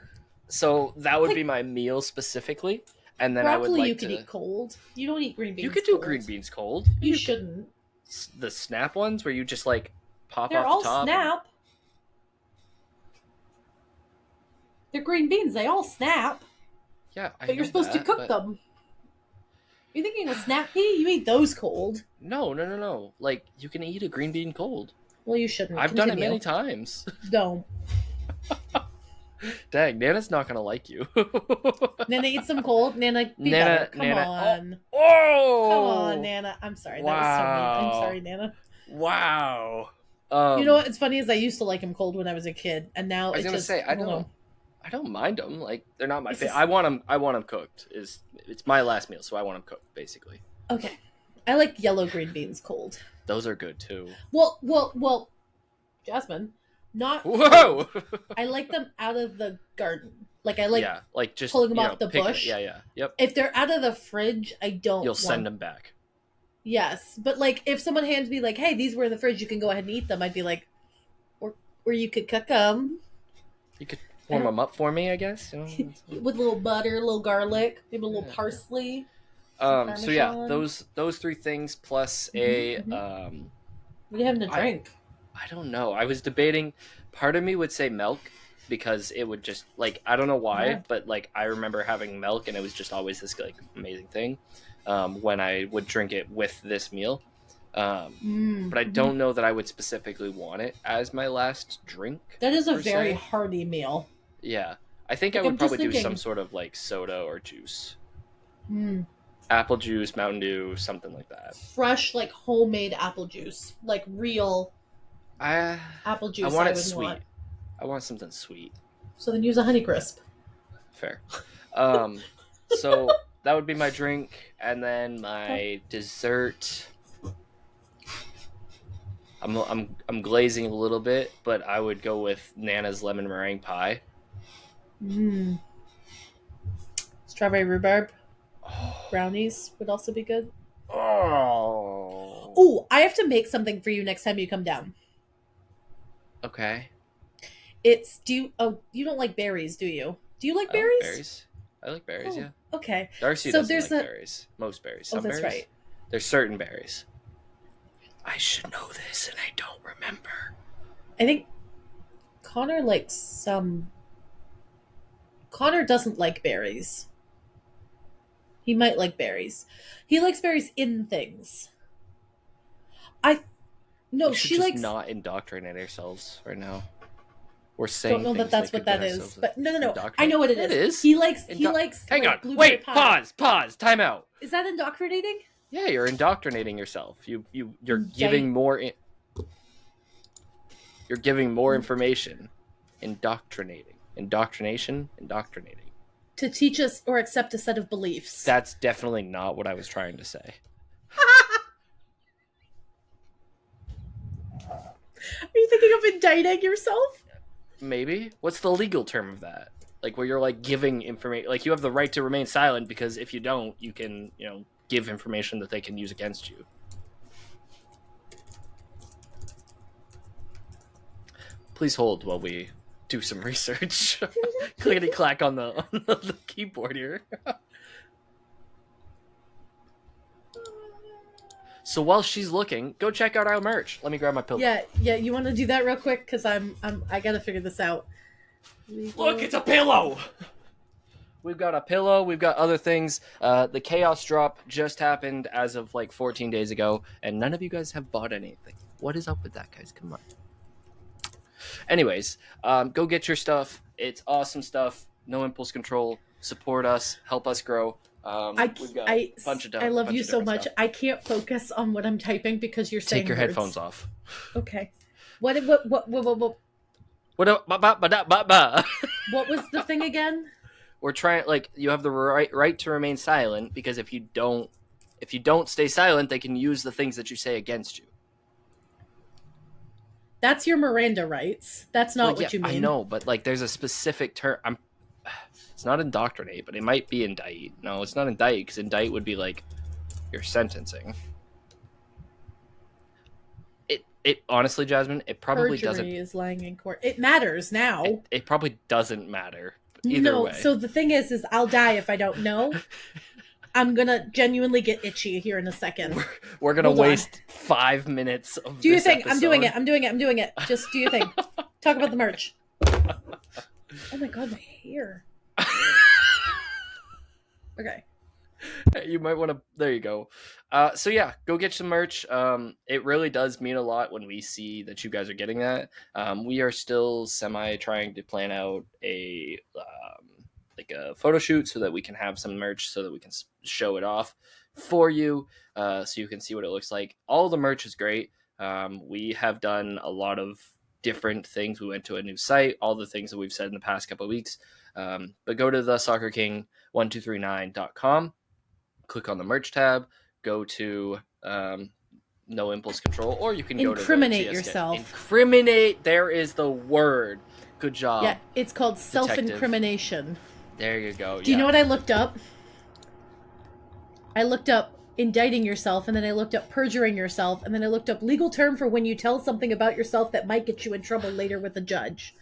so that would be like my meal specifically, and then I would broccoli you like could eat to. cold. You don't eat green You beans could do cold. green beans cold. You You could shouldn't. the snap ones where you just like pop They're off the all top and snap. They're green beans. They all snap. yeah, I But you're know supposed to that, cook but them. You're thinking of a snap pea? You eat those cold. no, no, no, no. Like you can eat a green bean cold. Well, you shouldn't. I've done it Continue. many times. Don't. Dang, Nana's not gonna like you. Nana, eat some cold. Nana, be better. Nana, Come Nana. on. Come on, Oh, Nana. I'm sorry. That was so mean. I'm wow, sorry, Nana. wow. You know what's funny is I used to like him cold when I was a kid, and now I was it gonna just say I don't know. I don't mind them. Like they're not my It's favorite. just I want them cooked. It's my last meal, so I want them cooked. Basically, okay. I like yellow green beans cold. those are good too. Well, Jasmine, not cold. Whoa. I like them out of the garden. Like I like Yeah, like just pulling them off the picking it. bush. Yeah, yeah, yep. If they're out of the fridge, I don't You'll want. send them back. Yes, but like if someone hands me like, "Hey, these were in the fridge. You can go ahead and eat them," I'd be like, "Or you could cook them You could warm them up for me, I guess. with a little butter, a little garlic, maybe a little Yeah, yeah. parsley, some So yeah, parmesan." those three things plus a Mm-hmm. What are you having to I drink? I don't know. I was debating. Part of me would say milk, because it would just like I don't know Yeah. why, but like I remember having milk and it was just always this like amazing thing when I would drink it with this meal. But I Mm-hmm. don't know that I would specifically want it as my last drink That is a per very se. hearty meal. Yeah, I think I Like would I'm just probably do some thinking, sort of like soda or juice, mm, apple juice, Mountain Dew, something like that. fresh, like homemade apple juice, like real I apple I juice. want I it would want. sweet. I want something sweet. So then use a Honeycrisp. Fair. Um, so that would be my drink, and then Okay. my dessert. I'm glazing a little bit, but I would go with Nana's lemon meringue pie. Mm. Strawberry rhubarb Oh, brownies would also be good. oh. Oh, I have to make something for you next time you come down. Okay. It's do you oh you don't like berries, do you? Do you like I like berries? berries. I like berries. Oh, Yeah. okay. Darcy So doesn't there's like a berries. Most berries. oh Some that's berries. right. There's certain berries. I should know this, and I don't remember. I think Connor likes some Connor doesn't like berries. He might like berries. He likes berries in things. I no, We should she just likes not indoctrinate ourselves right now. We're don't saying know that things that that's what could get that is. ourselves But no. I indoctrinated. know what it It is. is. He likes Hang on. like blueberry Wait. pie. Pause. Time out. Is that indoctrinating? Yeah, you're indoctrinating yourself. You're Indict giving more. You're giving more information. Indoctrinating. to teach us or accept a set of beliefs. That's definitely not what I was trying to say. Are you thinking of indicting yourself? Maybe. What's the legal term of that? Like where you're like giving information, like you have the right to remain silent because if you don't, you can, give information that they can use against you. Please hold while we do some research. Clickety clack on the keyboard here. So while she's looking, go check out our merch. Let me grab my pillow. Yeah. You want to do that real quick because I gotta figure this out. Look, it's a pillow. We've got a pillow. We've got other things. The chaos drop just happened as of like 14 days ago, and none of you guys have bought anything. What is up with that, guys? Come on. Anyways, go get your stuff. It's awesome stuff. No impulse control. Support us. Help us grow. We've got a bunch of I love you so much. stuff. I can't focus on what I'm typing because you're saying Take your words. headphones off. Okay. What what was the thing again? We're trying, like, you have the right to remain silent because if you don't stay silent, they can use the things that you say against you. That's your Miranda rights. That's not what you mean. I know, but like, there's a specific term. It's not indoctrinate, but it might be indict. No, it's not indict because indict would be like you're sentencing. It honestly, Jasmine, it probably Perjury doesn't. is lying in court. It matters now. It probably doesn't matter either No, way. so the thing is I'll die if I don't know. I'm gonna genuinely get itchy here in a second. We're gonna Hold on. waste 5 minutes of Do your this thing. episode. I'm doing it. Just do your thing. Talk about the merch. Oh my god, my hair. Okay. You might want to. There you go. So yeah, go get some merch. It really does mean a lot when we see that you guys are getting that. We are still semi trying to plan out a like a photo shoot so that we can have some merch so that we can show it off for you, so you can see what it looks like. All the merch is great. We have done a lot of different things. We went to a new site. All the things that we've said in the past couple of weeks. But go to the soccerking1239.com. Click on the merch tab, go to no impulse control, or you can go to Incriminate yourself. Incriminate, there is the word. Good job. Yeah, it's called self-incrimination. There you go. Do you know what I looked up? I looked up indicting yourself, and then I looked up perjuring yourself, and then I looked up legal term for when you tell something about yourself that might get you in trouble later with a judge.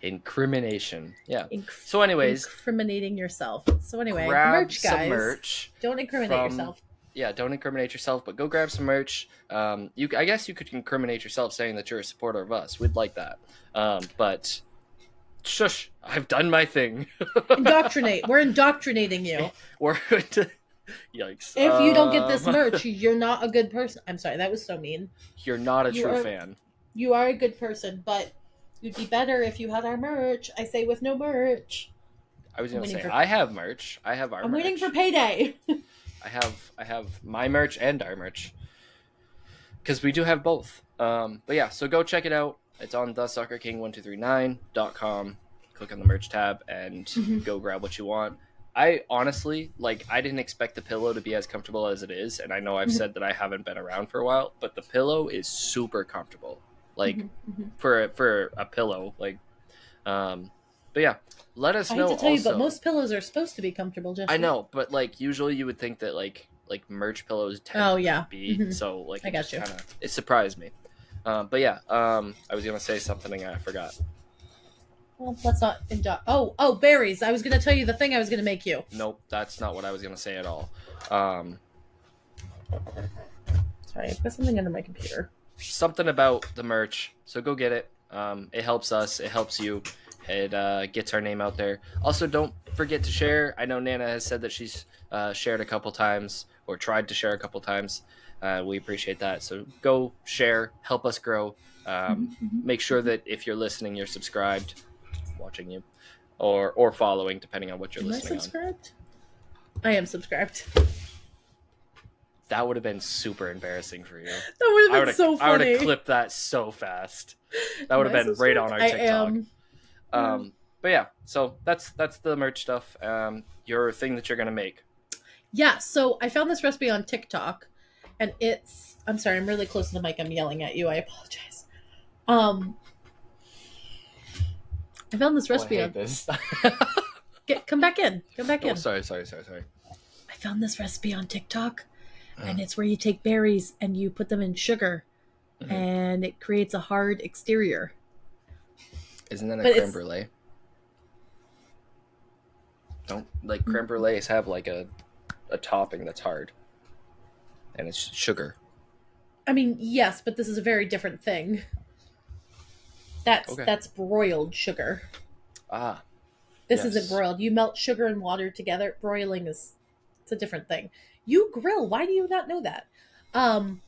Incrimination. Yeah. So anyways, incriminating yourself. So anyway, grab merch, guys. some merch. Don't incriminate yourself. Yeah, don't incriminate yourself, but go grab some merch. I guess you could incriminate yourself saying that you're a supporter of us. We'd like that. But Shush! I've done my thing. Indoctrinate. We're indoctrinating you. We're going to. Yikes. If you don't get this merch, you're not a good person. I'm sorry, that was so mean. You're not a You true are fan. you are a good person, but you'd be better if you had our merch. I say with no merch. I was I'm gonna waiting say for I have merch. I have our I'm waiting for merch. payday. I have my merch and our merch because we do have both. But yeah, so go check it out. It's on thesoccerking1239.com. Click on the merch tab and go grab what you want. I honestly, like, I didn't expect the pillow to be as comfortable as it is, and I know I've said that I haven't been around for a while, but the pillow is super comfortable. Like, for a pillow, like, um, but yeah, let us I hate know to tell you, but also. most pillows are supposed to be comfortable, I Jesse. know, but like usually you would think that like merch pillows tend Oh to yeah. not be, so like I it got just you. kind of it surprised me. But yeah, I was gonna say something and I forgot. Well, let's not oh, berries. I was gonna tell you the thing I was gonna make you. Nope, that's not what I was gonna say at all. Um, Sorry, I put something under my computer. Something about the merch, so go get it. It helps us, it helps you, it gets our name out there. Also, don't forget to share. I know Nana has said that she's shared a couple times or tried to share a couple times. We appreciate that. So go share, help us grow. Make sure that if you're listening, you're subscribed, watching you, or following, depending on what you're Am I listening on. subscribed? I am subscribed. That would have been super embarrassing for you. That would have been so I would have funny. clipped that so fast. That would Am have I been right on subscribed? our I TikTok. am. But yeah, so that's the merch stuff. Your thing that you're gonna make. Yeah, so I found this recipe on TikTok, and it's. I'm sorry, I'm really close to the mic. I'm yelling at you. I apologize. Um, I found this Oh, I recipe hate on. this. Come back in. Come back Oh, in. sorry. I found this recipe on TikTok, and Mm-hmm. it's where you take berries and you put them in sugar, and it creates a hard exterior. Isn't that a But creme it's. brulee? Don't like creme brulees have like a topping that's hard and it's sugar. I mean, yes, but this is a very different thing. Okay. That's broiled sugar. Ah, This isn't yes. broiled. You melt sugar and water together. Broiling is it's a different thing. You grill. Why do you not know that? Um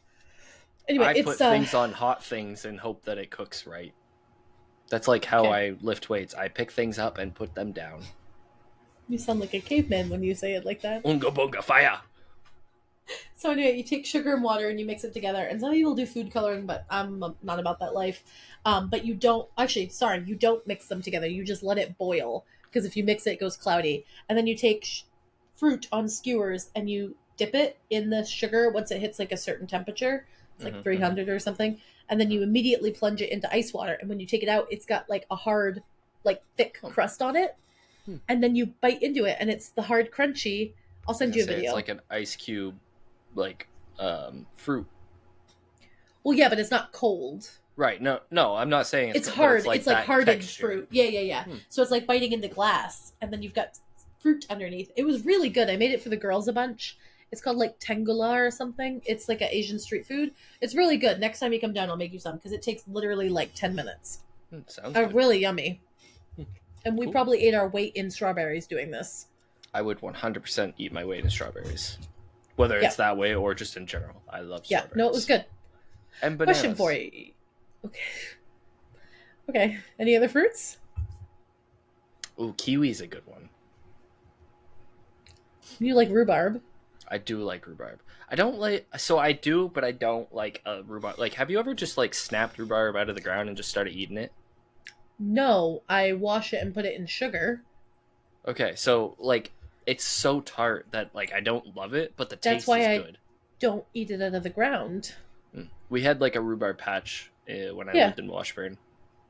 anyway, I put it's things on hot things and hope that it cooks right. That's like how okay. I lift weights. I pick things up and put them down. You sound like a caveman when you say it like that. Unga bunga fire. So anyway, you take sugar and water and you mix it together. And some people do food coloring, but I'm not about that life. But you don't actually. Sorry, you don't mix them together. You just let it boil because if you mix it, it goes cloudy. And then you take fruit on skewers and you dip it in the sugar once it hits like a certain temperature. It's like 300 or something. And then you immediately plunge it into ice water. And when you take it out, it's got like a hard, like thick crust on it. And then you bite into it, and it's the hard crunchy. I'll I was send gonna you a say it's video. like an ice cube, like fruit. Well, yeah, but it's not cold. Right? No, I'm not saying it's It's cold, but it's hard. like It's like that hardened texture. fruit. Yeah, yeah, yeah. So it's like biting into glass, and then you've got fruit underneath. It was really good. I made it for the girls a bunch. It's called like tengula or something. It's like an Asian street food. It's really good. Next time you come down, I'll make you some because it takes literally like 10 minutes. Sounds good. Really yummy. And we Cool. probably ate our weight in strawberries doing this. I would 100% eat my weight in strawberries, whether it's that way or just in general. I love Yeah, strawberries. no, it was good. And bananas. Question for you. Okay. Okay. Any other fruits? Ooh, kiwi's a good one. You like rhubarb? I do like rhubarb. I don't like, so I do, but I don't like rhubarb. Like, have you ever just like snapped rhubarb out of the ground and just started eating it? No, I wash it and put it in sugar. Okay, so like it's so tart that like I don't love it, but the That's taste why is I good. don't eat it out of the ground. We had like a rhubarb patch when I Yeah, lived in Washburn,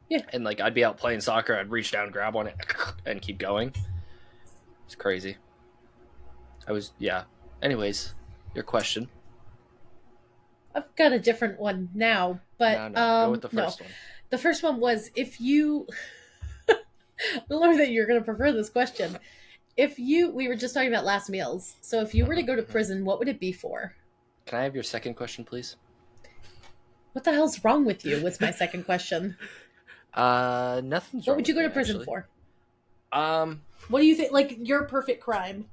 yeah. and like I'd be out playing soccer, I'd reach down, grab one, and keep going. It's crazy. Yeah. Anyways, your question. I've got a different one now, but No, go with the no. first one. The first one was if you. I learned that you're going to prefer this question. If you, we were just talking about last meals. So if you were to go to prison, what would it be for? Can I have your second question, please? What the hell's wrong with you? Was my second question. Nothing's What wrong would you with go me to prison actually. for? Um, What do you think? Like your perfect crime?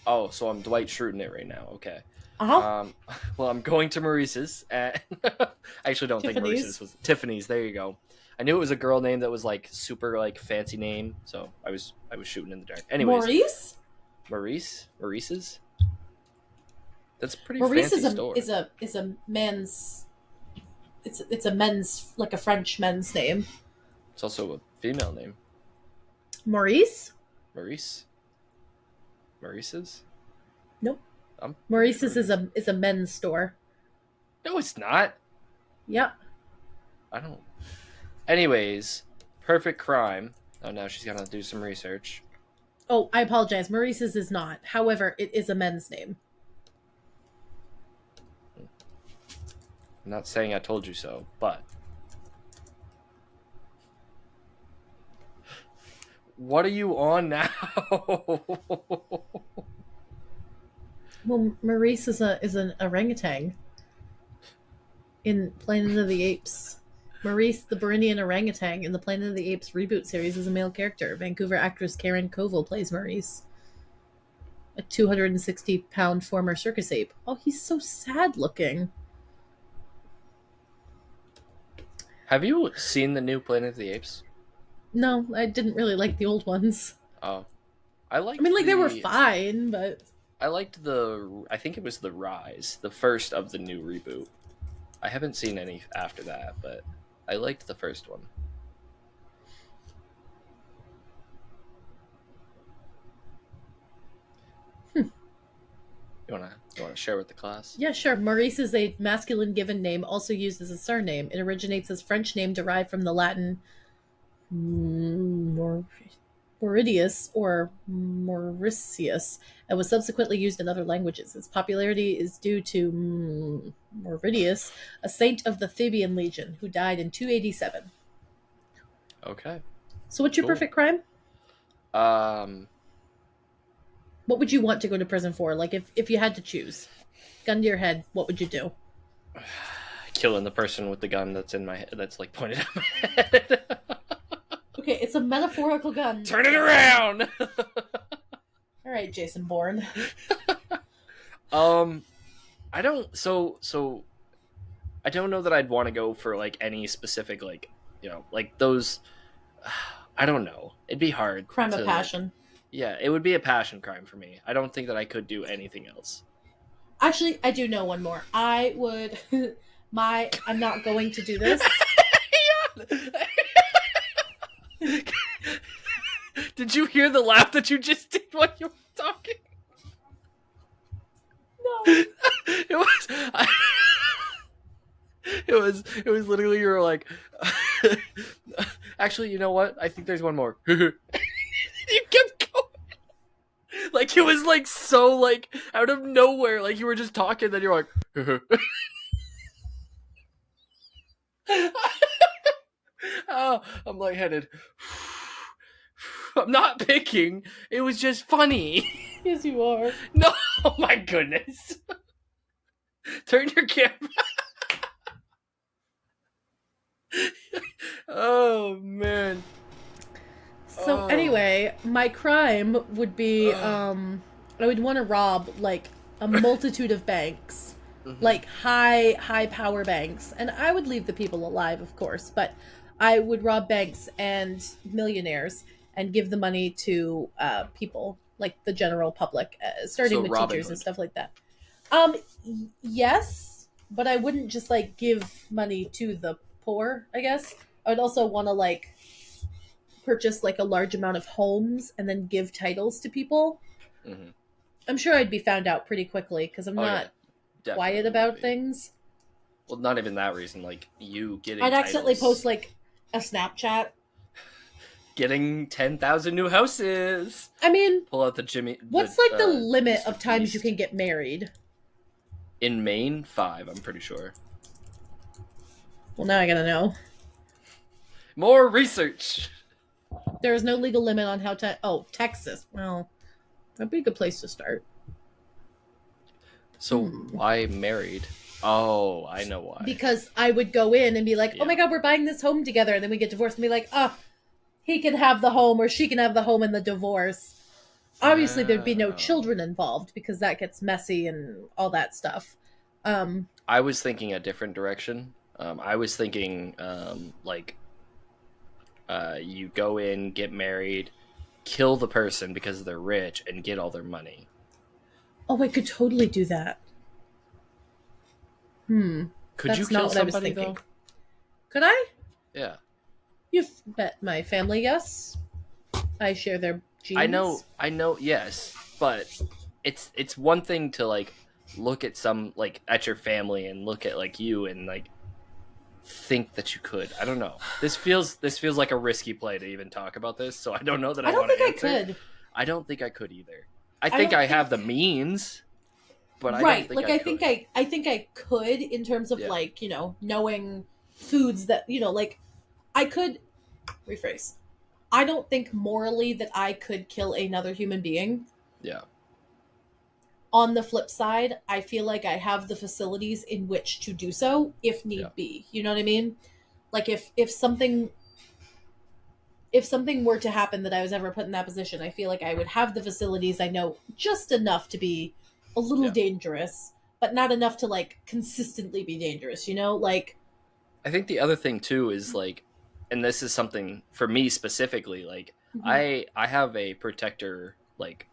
oh, so I'm Dwight Schruten it right now. Okay. Uh huh. Um, well, I'm going to Maurice's. I actually don't think Maurice's Tiffany's. was Tiffany's. There you go. I knew it was a girl name that was like super like fancy name, so I was shooting in the dark. Anyways, Maurice. Maurice's. That's a pretty Maurice fancy is store. a men's. It's a men's, like a French men's name. It's also a female name. Maurice. Maurice. Maurice's. Nope. I'm pretty sure Maurice's it is. is a men's store. No, it's not. Yep. I don't. Anyways, perfect crime. Oh, now she's gonna do some research. Oh, I apologize. Maurice's is not. However, it is a men's name. I'm not saying I told you so, but what are you on now? Well, Maurice is an orangutan in Planet of the Apes. Maurice, the Burundian orangutan in the Planet of the Apes reboot series, is a male character. Vancouver actress Karen Koval plays Maurice, a 260-pound former circus ape. Oh, he's so sad looking. Have you seen the new Planet of the Apes? No, I didn't really like the old ones. Oh, I I mean, liked like, they were the. fine, but I liked the. I think it was the Rise, the first of the new reboot. I haven't seen any after that, but I liked the first one. You wanna share with the class? yeah, sure. Maurice is a masculine given name, also used as a surname. It originates as French name derived from the Latin Mauritius or Mauritius, and was subsequently used in other languages. Its popularity is due to Mauritius, a saint of the Theban Legion, who died in 287. Okay, So, what's your cool. perfect crime? Um, What would you want to go to prison for? Like, if you had to choose, gun to your head, what would you do? killing the person with the gun that's in my head, that's like pointed at my head. Okay, it's a metaphorical gun. Turn it around. All right, Jason Bourne. um, I don't. So I don't know that I'd want to go for like any specific like like those. I don't know. It'd be hard Crime to of like. passion. Yeah, it would be a passion crime for me. I don't think that I could do anything else. Actually, I do know one more. I would. I'm not going to do this. Did you hear the laugh that you just did when you were talking? No. It was. It was literally you were like. Actually, you know what? I think there's one more. You kept going. Like it was like so like out of nowhere. Like you were just talking, then you're like. Oh, I'm lightheaded. I'm not picking. It was just funny. Yes, you are. No, oh my goodness. Turn your camera. Oh man. So Oh. anyway, my crime would be Oh. I would want to rob like a multitude of banks. Mm-hmm. Like high power banks. And I would leave the people alive, of course, but I would rob banks and millionaires and give the money to people like the general public, starting So with Robin teachers and Hood. stuff like that. Yes, but I wouldn't just like give money to the poor, I guess. I would also want to like purchase like a large amount of homes and then give titles to people. Mm-hmm. I'm sure I'd be found out pretty quickly because I'm Oh yeah, not definitely quiet would about be. things. Well, not even that reason. Like you getting I'd accidentally titles, post like a Snapchat. getting 10,000 new houses. I mean, Pull out the Jimmy. what's like the limit Mr. of times you Beast. can get married? In Maine? 5, I'm pretty sure. Well, now I gotta know. More research. There is no legal limit on how to. Oh, Texas. Well, that'd be a good place to start. So why married? Oh, I know why. because I would go in and be like, oh Yeah. my God, we're buying this home together. And then we get divorced and be like, oh, he can have the home or she can have the home in the divorce. Obviously, there'd be no Oh. children involved because that gets messy and all that stuff. Um, I was thinking a different direction. I was thinking like you go in, get married, kill the person because they're rich, and get all their money. oh, I could totally do that. Hmm. Could you That's kill not what I was somebody thinking. though? Could I? Yeah. You've met my family, yes. I share their genes. I know, yes, but it's one thing to like look at some like at your family and look at like you and like think that you could. I don't know. This feels like a risky play to even talk about this, so I don't know that I I don't want think to I answer. could. I don't think I could either. I I think don't I have the think means, but I don't right. think Like I could. I think I could in terms of Yeah. like, knowing foods that, like I could rephrase. I don't think morally that I could kill another human being. Yeah. On the flip side, I feel like I have the facilities in which to do so if Yeah. need be. You know what I mean? Like if something were to happen that I was ever put in that position, I feel like I would have the facilities. I know just enough to be a little Yeah. dangerous, but not enough to like consistently be dangerous, Like I think the other thing too is like, and this is something for me specifically, like mhm, I have a protector like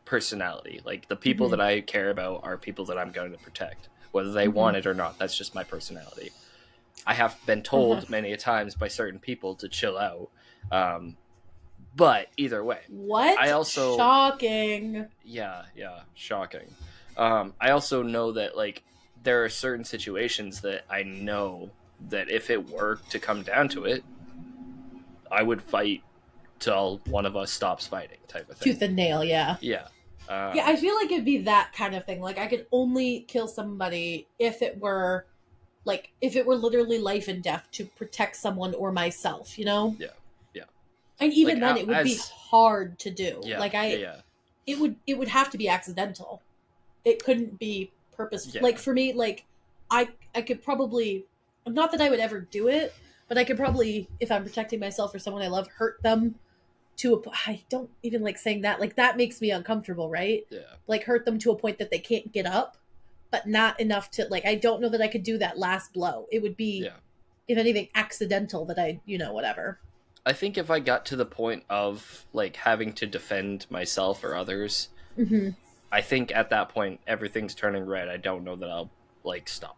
personality. Like the people mhm, that I care about are people that I'm going to protect, whether they mhm, want it or not. That's just my personality. I have been uh-huh. told many a times by certain people to chill out. Um, but either way, I What? also, Shocking. yeah, yeah, shocking. I also know that like there are certain situations that I know that if it were to come down to it, I would fight till one of us stops fighting, type of thing. Tooth and nail, yeah. Yeah. Yeah, I Um, feel like it'd be that kind of thing. Like I could only kill somebody if it were literally life and death to protect someone or myself. yeah, yeah. And Like even then it would be as hard to do. yeah, Like yeah, I yeah, it would have to be accidental. It couldn't be purposeful. Like yeah, for me, like I could probably, not that I would ever do it, but I could probably, if I'm protecting myself or someone I love, hurt them to I don't even like saying that. Like that makes me uncomfortable, right? yeah, Like hurt them to a point that they can't get up, but not enough to like I don't know that I could do that last blow. It would be, yeah. if anything, accidental that whatever. I think if I got to the point of like having to defend myself or others, Hmm. I think at that point everything's turning red. I don't know that I'll like stop.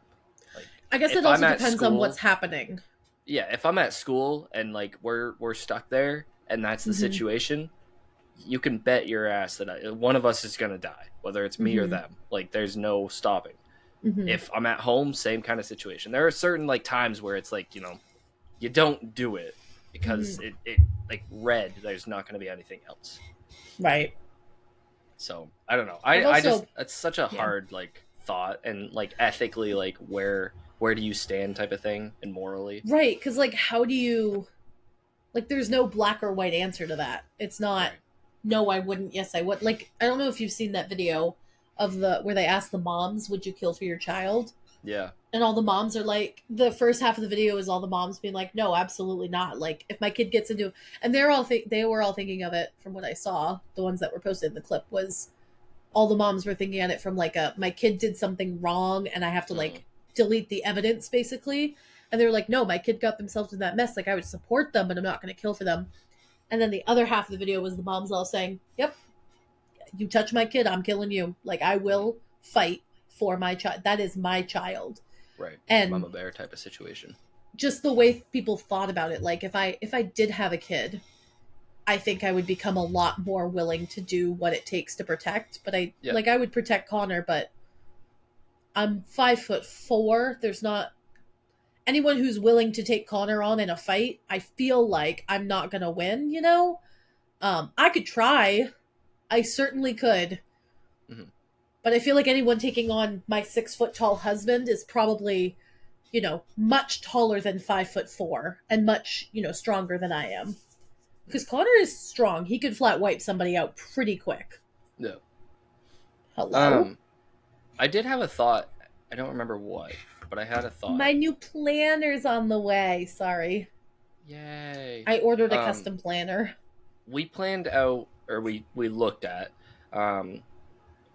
Like I guess it if I'm also at depends on what's school, happening. yeah, if I'm at school and like we're stuck there and that's the Hmm. situation, you can bet your ass that one of us is gonna die, whether it's me or Hmm. them. Like there's no stopping. Hmm. If I'm at home, same kind of situation. There are certain like times where it's like you don't do it because Hmm. it like red. There's not gonna be anything else. Right. So I don't know. I've I just also it's such a yeah. hard like thought and like ethically like where do you stand type of thing and morally. Right, because like how do you like there's no black or white answer to that. It's not Right. no, I wouldn't, yes I would. Like I don't know if you've seen that video of the where they ask the moms, would you kill for your child? Yeah. And all the moms are like, the first half of the video is all the moms being like, no, absolutely not. Like if my kid gets into, and they were all thinking of it from what I saw. The ones that were posted in the clip was all the moms were thinking at it from like a my kid did something wrong and I have to Mm-hmm. like delete the evidence basically. And they were like, no, my kid got themselves in that mess. Like I would support them, but I'm not going to kill for them. And then the other half of the video was the moms all saying, yep, you touch my kid, I'm killing you. Like I Mm-hmm. will fight for my child. That is my child. Right. And Mama bear type of situation. just the way people thought about it, like if I did have a kid, I think I would become a lot more willing to do what it takes to protect. But Yeah. I would protect Connor, but I'm 5'4". There's not anyone who's willing to take Connor on in a fight. I feel like I'm not gonna win. I could try. I certainly could. Mm-hmm. But I feel like anyone taking on my 6 foot tall husband is probably, much taller than 5'4" and much, stronger than I am. Because Connor is strong. He could flat wipe somebody out pretty quick. Yeah. Hello? Um, I did have a thought. I don't remember what, but I had a thought. My new planner's on the way. Sorry. Yay! I ordered a Um, custom planner. we planned out, or we looked at, um,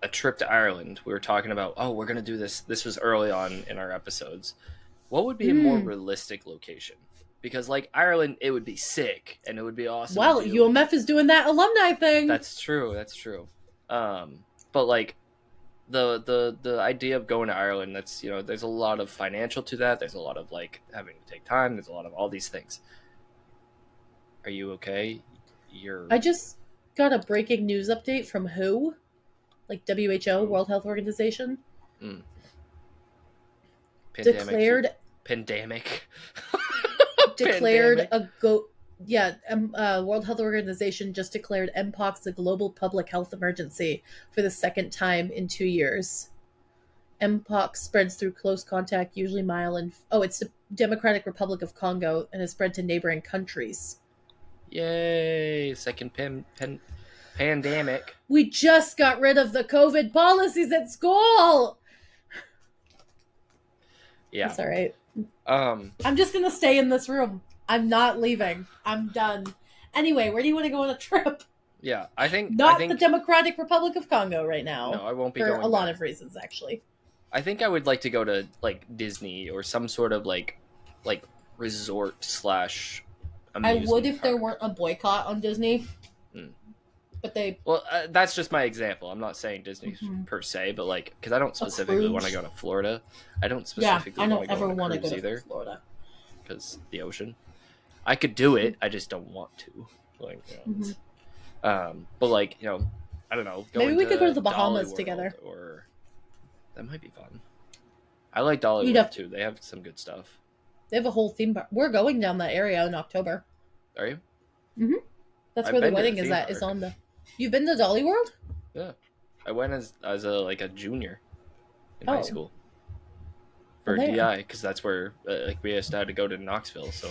a trip to Ireland. We were talking about, oh, we're gonna do this. This was early on in our episodes. What would be a more Mm. realistic location? Because like Ireland, it would be sick and it would be awesome to Well, do. UMF is doing that alumni thing. That's true. That's true. But like the idea of going to Ireland, that's there's a lot of financial to that. There's a lot of like having to take time. There's a lot of all these things. Are you okay? You're I just got a breaking news update from WHO, like WHO, oh, World Health Organization, mm, pandemic. declared Pandemic. declared Pandemic. a go. Yeah, World Health Organization just declared Mpox a global public health emergency for the second time in 2 years. Mpox spreads through close contact, usually mild, and it's the Democratic Republic of Congo, and has spread to neighboring countries. Yay! Second pandemic. We just got rid of the COVID policies at school. Yeah. It's all right. Um. I'm just gonna stay in this room. I'm not leaving. I'm done. Anyway, where do you want to go on a trip? Yeah. I think. I Not the think. Democratic Republic of Congo right No, now. I won't be For going a lot there. of reasons, actually. I think I would like to go to like Disney or some sort of like resort slash I would amusement if there park. weren't a boycott on Disney, Hmm. but they Well, that's just my example. I'm not saying Disney Mhm. per se, but like because I don't a specifically want to cruise. go to Florida. I don't Yeah, specifically I want to don't go ever on a want to go cruise to either Florida. because the ocean. I could do it. I just don't want to. Like, Mhm. but like I don't know, Maybe going we could go to to the Bahamas Dollywood together. or that might be fun. I like You'd Dollywood have too. They have some good stuff. They have a whole theme park. We're going down that area in October. Are you? hmm That's I've where the been to the wedding is theme at. Is park. on the. You've been to Dolly World? Yeah, I went as a like a junior in high Oh, school well for there. DI because that's where like we just had to go to Knoxville. So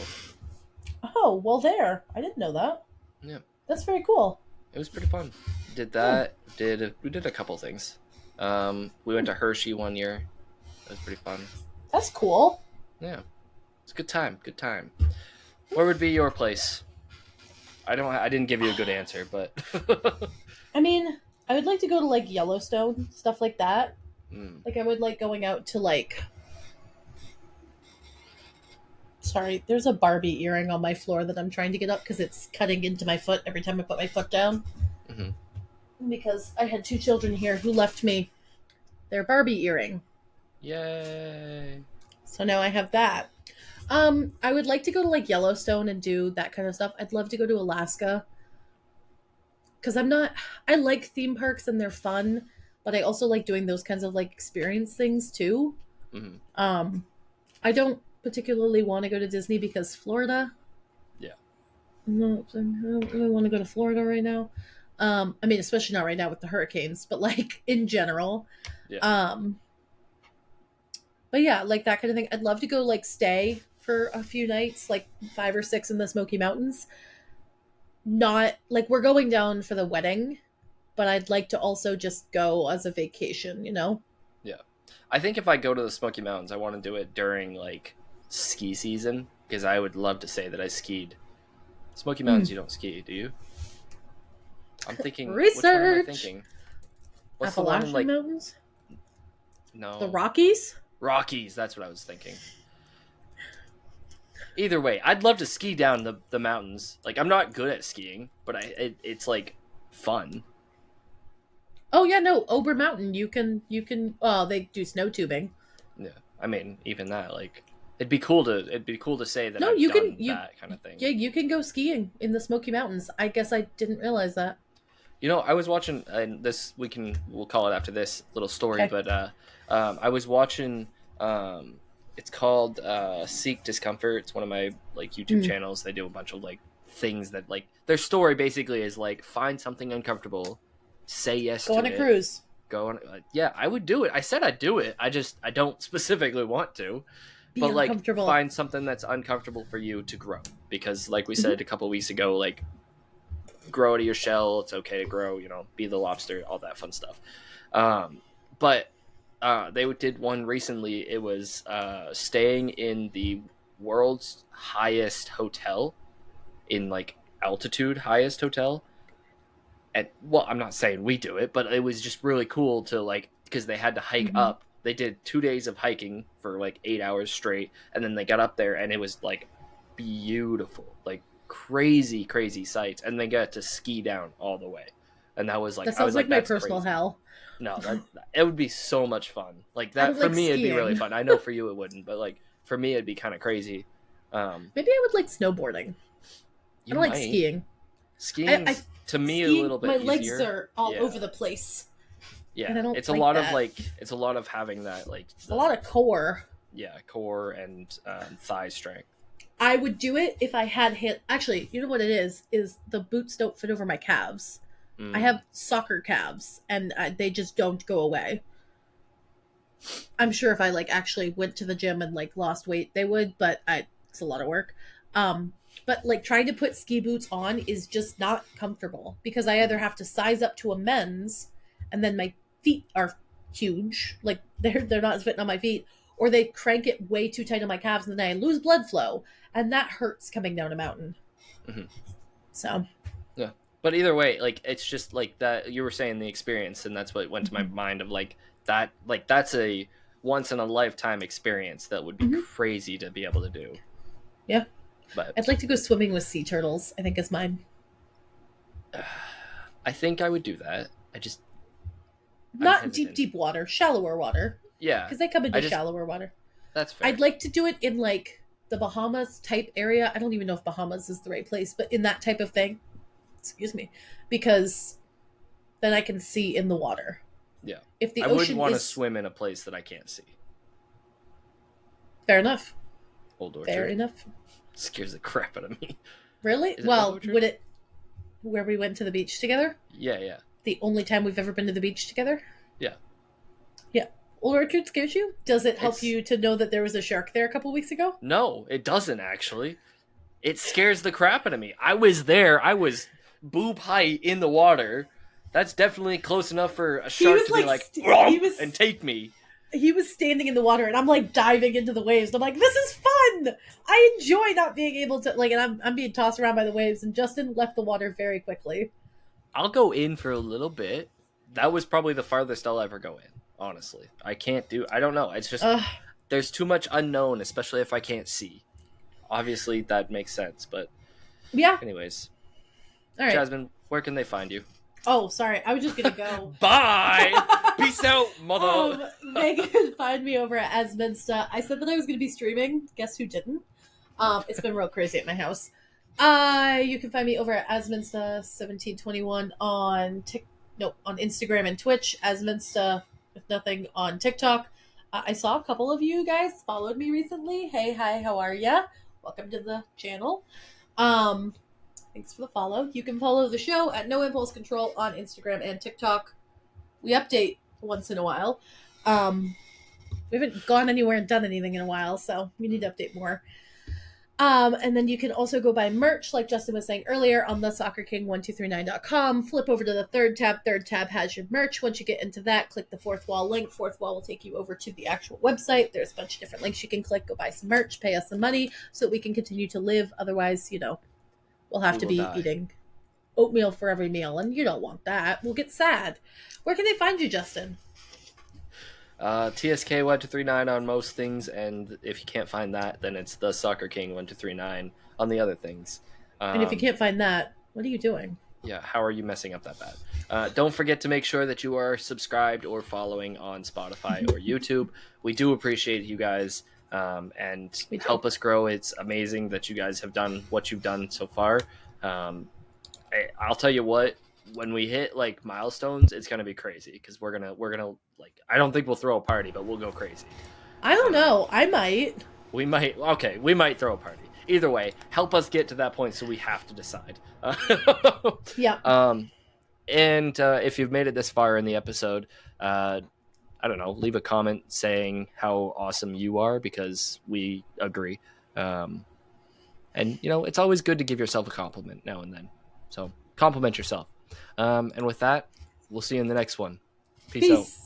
Oh, well there. I didn't know that. yeah, That's very cool. it was pretty fun. Did Hmm. that? We did a couple things. We went to Hershey one year. That was pretty fun. That's cool. Yeah, it's a good time. Good time. Where would be your place? I didn't give you a good answer, but I mean, I would like to go to like Yellowstone, stuff like that. mm, Like I would like going out to like sorry, there's a Barbie earring on my floor that I'm trying to get up because it's cutting into my foot every time I put my foot down. hmm Because I had two children here who left me their Barbie earring. yay. So now I have that. I would like to go to like Yellowstone and do that kind of stuff. I'd love to go to Alaska because I like theme parks and they're fun, but I also like doing those kinds of like experience things too. hmm Um, I don't particularly want to go to Disney because Florida. Yeah. No, I don't really want to go to Florida right now. I mean, especially not right now with the hurricanes, but like in general. Yeah. Um, but yeah, like that kind of thing. I'd love to go like stay for a few nights, like 5 or 6 in the Smoky Mountains. Not like we're going down for the wedding, but I'd like to also just go as a vacation, you know? Yeah. I think if I go to the Smoky Mountains, I want to do it during like ski season because I would love to say that I skied. Smoky Mountains, Mm. you don't ski, do you? I'm thinking. Which one am I Research! thinking? What's the one in Appalachian like? Mountains? The No, Rockies? Rockies. That's what I was thinking. Either way, I'd love to ski down the mountains. Like I'm not good at skiing, but it's like fun. Oh yeah, no, Ober Mountain. Oh, they do snow tubing. Yeah. I mean, even that like it'd be cool to say that No, I've you can done you that kind of thing. yeah, you can go skiing in the Smoky Mountains. I guess I didn't realize that. I was watching, and we'll call it after this little story, Okay. but I was watching. It's called Seek Discomfort. It's one of my like YouTube Mm. channels. They do a bunch of like things that like their story basically is like find something uncomfortable, say yes Go to on a it, cruise. go on. Yeah, I would do it. I said I'd do it. I don't specifically want to, Be but like uncomfortable. find something that's uncomfortable for you to grow because like we Mhm. said a couple weeks ago, like grow out of your shell. It's okay to grow, be the lobster, all that fun stuff. But They did one recently. It was staying in the world's highest hotel, in like altitude highest hotel. And well, I'm not saying we do it, but it was just really cool to like, because they had to hike Mm-hmm. up. They did 2 days of hiking for like 8 hours straight, and then they got up there, and it was like beautiful, like crazy, crazy sights. And they got to ski down all the way, and that was like, That I sounds was like like, my that's personal crazy. hell. No, that it would be so much fun. Like I that don't for like me, it'd be really skiing. fun. I know for you it wouldn't, but like for me, it'd be kind of crazy. Maybe I would like snowboarding. I You don't like might. skiing. I Skiing's to me a skiing. little My bit legs easier. are all Yeah, over the place, and yeah. I don't It's a like lot of that. like, it's a lot of having that like It's a the, lot of core. yeah, core and thigh strength. I would do it if I had hit. Actually, you know what it is? Is the boots don't fit over my calves. I Mm, have soccer calves, and they just don't go away. I'm sure if I like actually went to the gym and like lost weight, they would, but it's a lot of work. Um, but like trying to put ski boots on is just not comfortable because I either mm, have to size up to a men's, and then my feet are huge, like they're not fitting on my feet, or they crank it way too tight on my calves, and then I lose blood flow, and that hurts coming down a mountain. mm-hmm. So, Yeah. But either way, like it's just like that you were saying the experience, and that's what went to my mhm. mind of like that's a once in a lifetime experience that would be Mhm. crazy to be able to do. Yeah, I'd But like to go swimming with sea turtles. I think is mine. I think I would do that. I'm Not deep, hesitant. deep water, shallower water, Yeah. because they come I into just shallower water. That's I'd fair. like to do it in like the Bahamas type area. I don't even know if Bahamas is the right place, but in that type of thing. Excuse me, because then I can see in the water. Yeah. If the I wouldn't ocean want to is swim in a place that I can't see. fair enough, Old fair Orchard enough. scares the crap out of me. Really? Is it Old Well, Orchard? would it where we went to the beach together? Yeah, yeah. The only time we've ever been to the beach together? Yeah. Yeah. Old Orchard scares you? Does it help It's you to know that there was a shark there a couple weeks ago? No, it doesn't actually. It scares the crap out of me. I was there. I was boob height in the water. That's definitely close enough for a He shark was to be like, like, he and was take me. he was standing in the water and I'm like diving into the waves. I'm like, this is fun. I enjoy not being able to like, and I'm being tossed around by the waves. And Justin left the water very quickly. I'll go in for a little bit. That was probably the farthest I'll ever go in. Honestly, I can't do. I don't know. It's just Ugh. there's too much unknown, especially if I can't see. Obviously, that makes sense. But Yeah. anyways, All right. Jasmine, where can they find you? Oh, sorry. I was just gonna go. Bye. Peace out, mother. Megan, find me over at Asminsta. I said that I was gonna be streaming. Guess who didn't? It's been real crazy at my house. You can find me over at Asminsta1721 on no, on Instagram and Twitch. Asminsta with nothing on TikTok. I saw a couple of you guys followed me recently. Hey, hi, how are ya? Welcome to the channel. Um, Thanks for the follow. You can follow the show at No Impulse Control on Instagram and TikTok. We update once in a while. We haven't gone anywhere and done anything in a while, so we need to update more. And then you can also go buy merch, like Justin was saying earlier, on thesoccerking1239.com. Flip over to the third tab. Third tab has your merch. Once you get into that, click the fourth wall link. Fourth wall will take you over to the actual website. There's a bunch of different links you can click. Go buy some merch, pay us some money so that we can continue to live. Otherwise, we'll have We to will be die. eating oatmeal for every meal, and you don't want that. We'll get sad. Where can they find you, Justin? TSK1239 on most things, and if you can't find that, then it's the Soccer King 1239 on the other things. And if you can't find that, what are you doing? Yeah, how are you messing up that bad? Don't forget to make sure that you are subscribed or following on Spotify or YouTube. We do appreciate you guys, and We do. help us grow. It's amazing that you guys have done what you've done so far. I'll tell you what, when we hit like milestones, it's gonna be crazy because we're gonna like, I don't think we'll throw a party, but we'll go crazy. I don't Um, know. I might. we might throw a party. Either way, help us get to that point so we have to decide. Yeah. um, and if you've made it this far in the episode, I don't know, leave a comment saying how awesome you are because we agree. And it's always good to give yourself a compliment now and then. So compliment yourself. And with that, we'll see you in the next one. Peace out. Peace.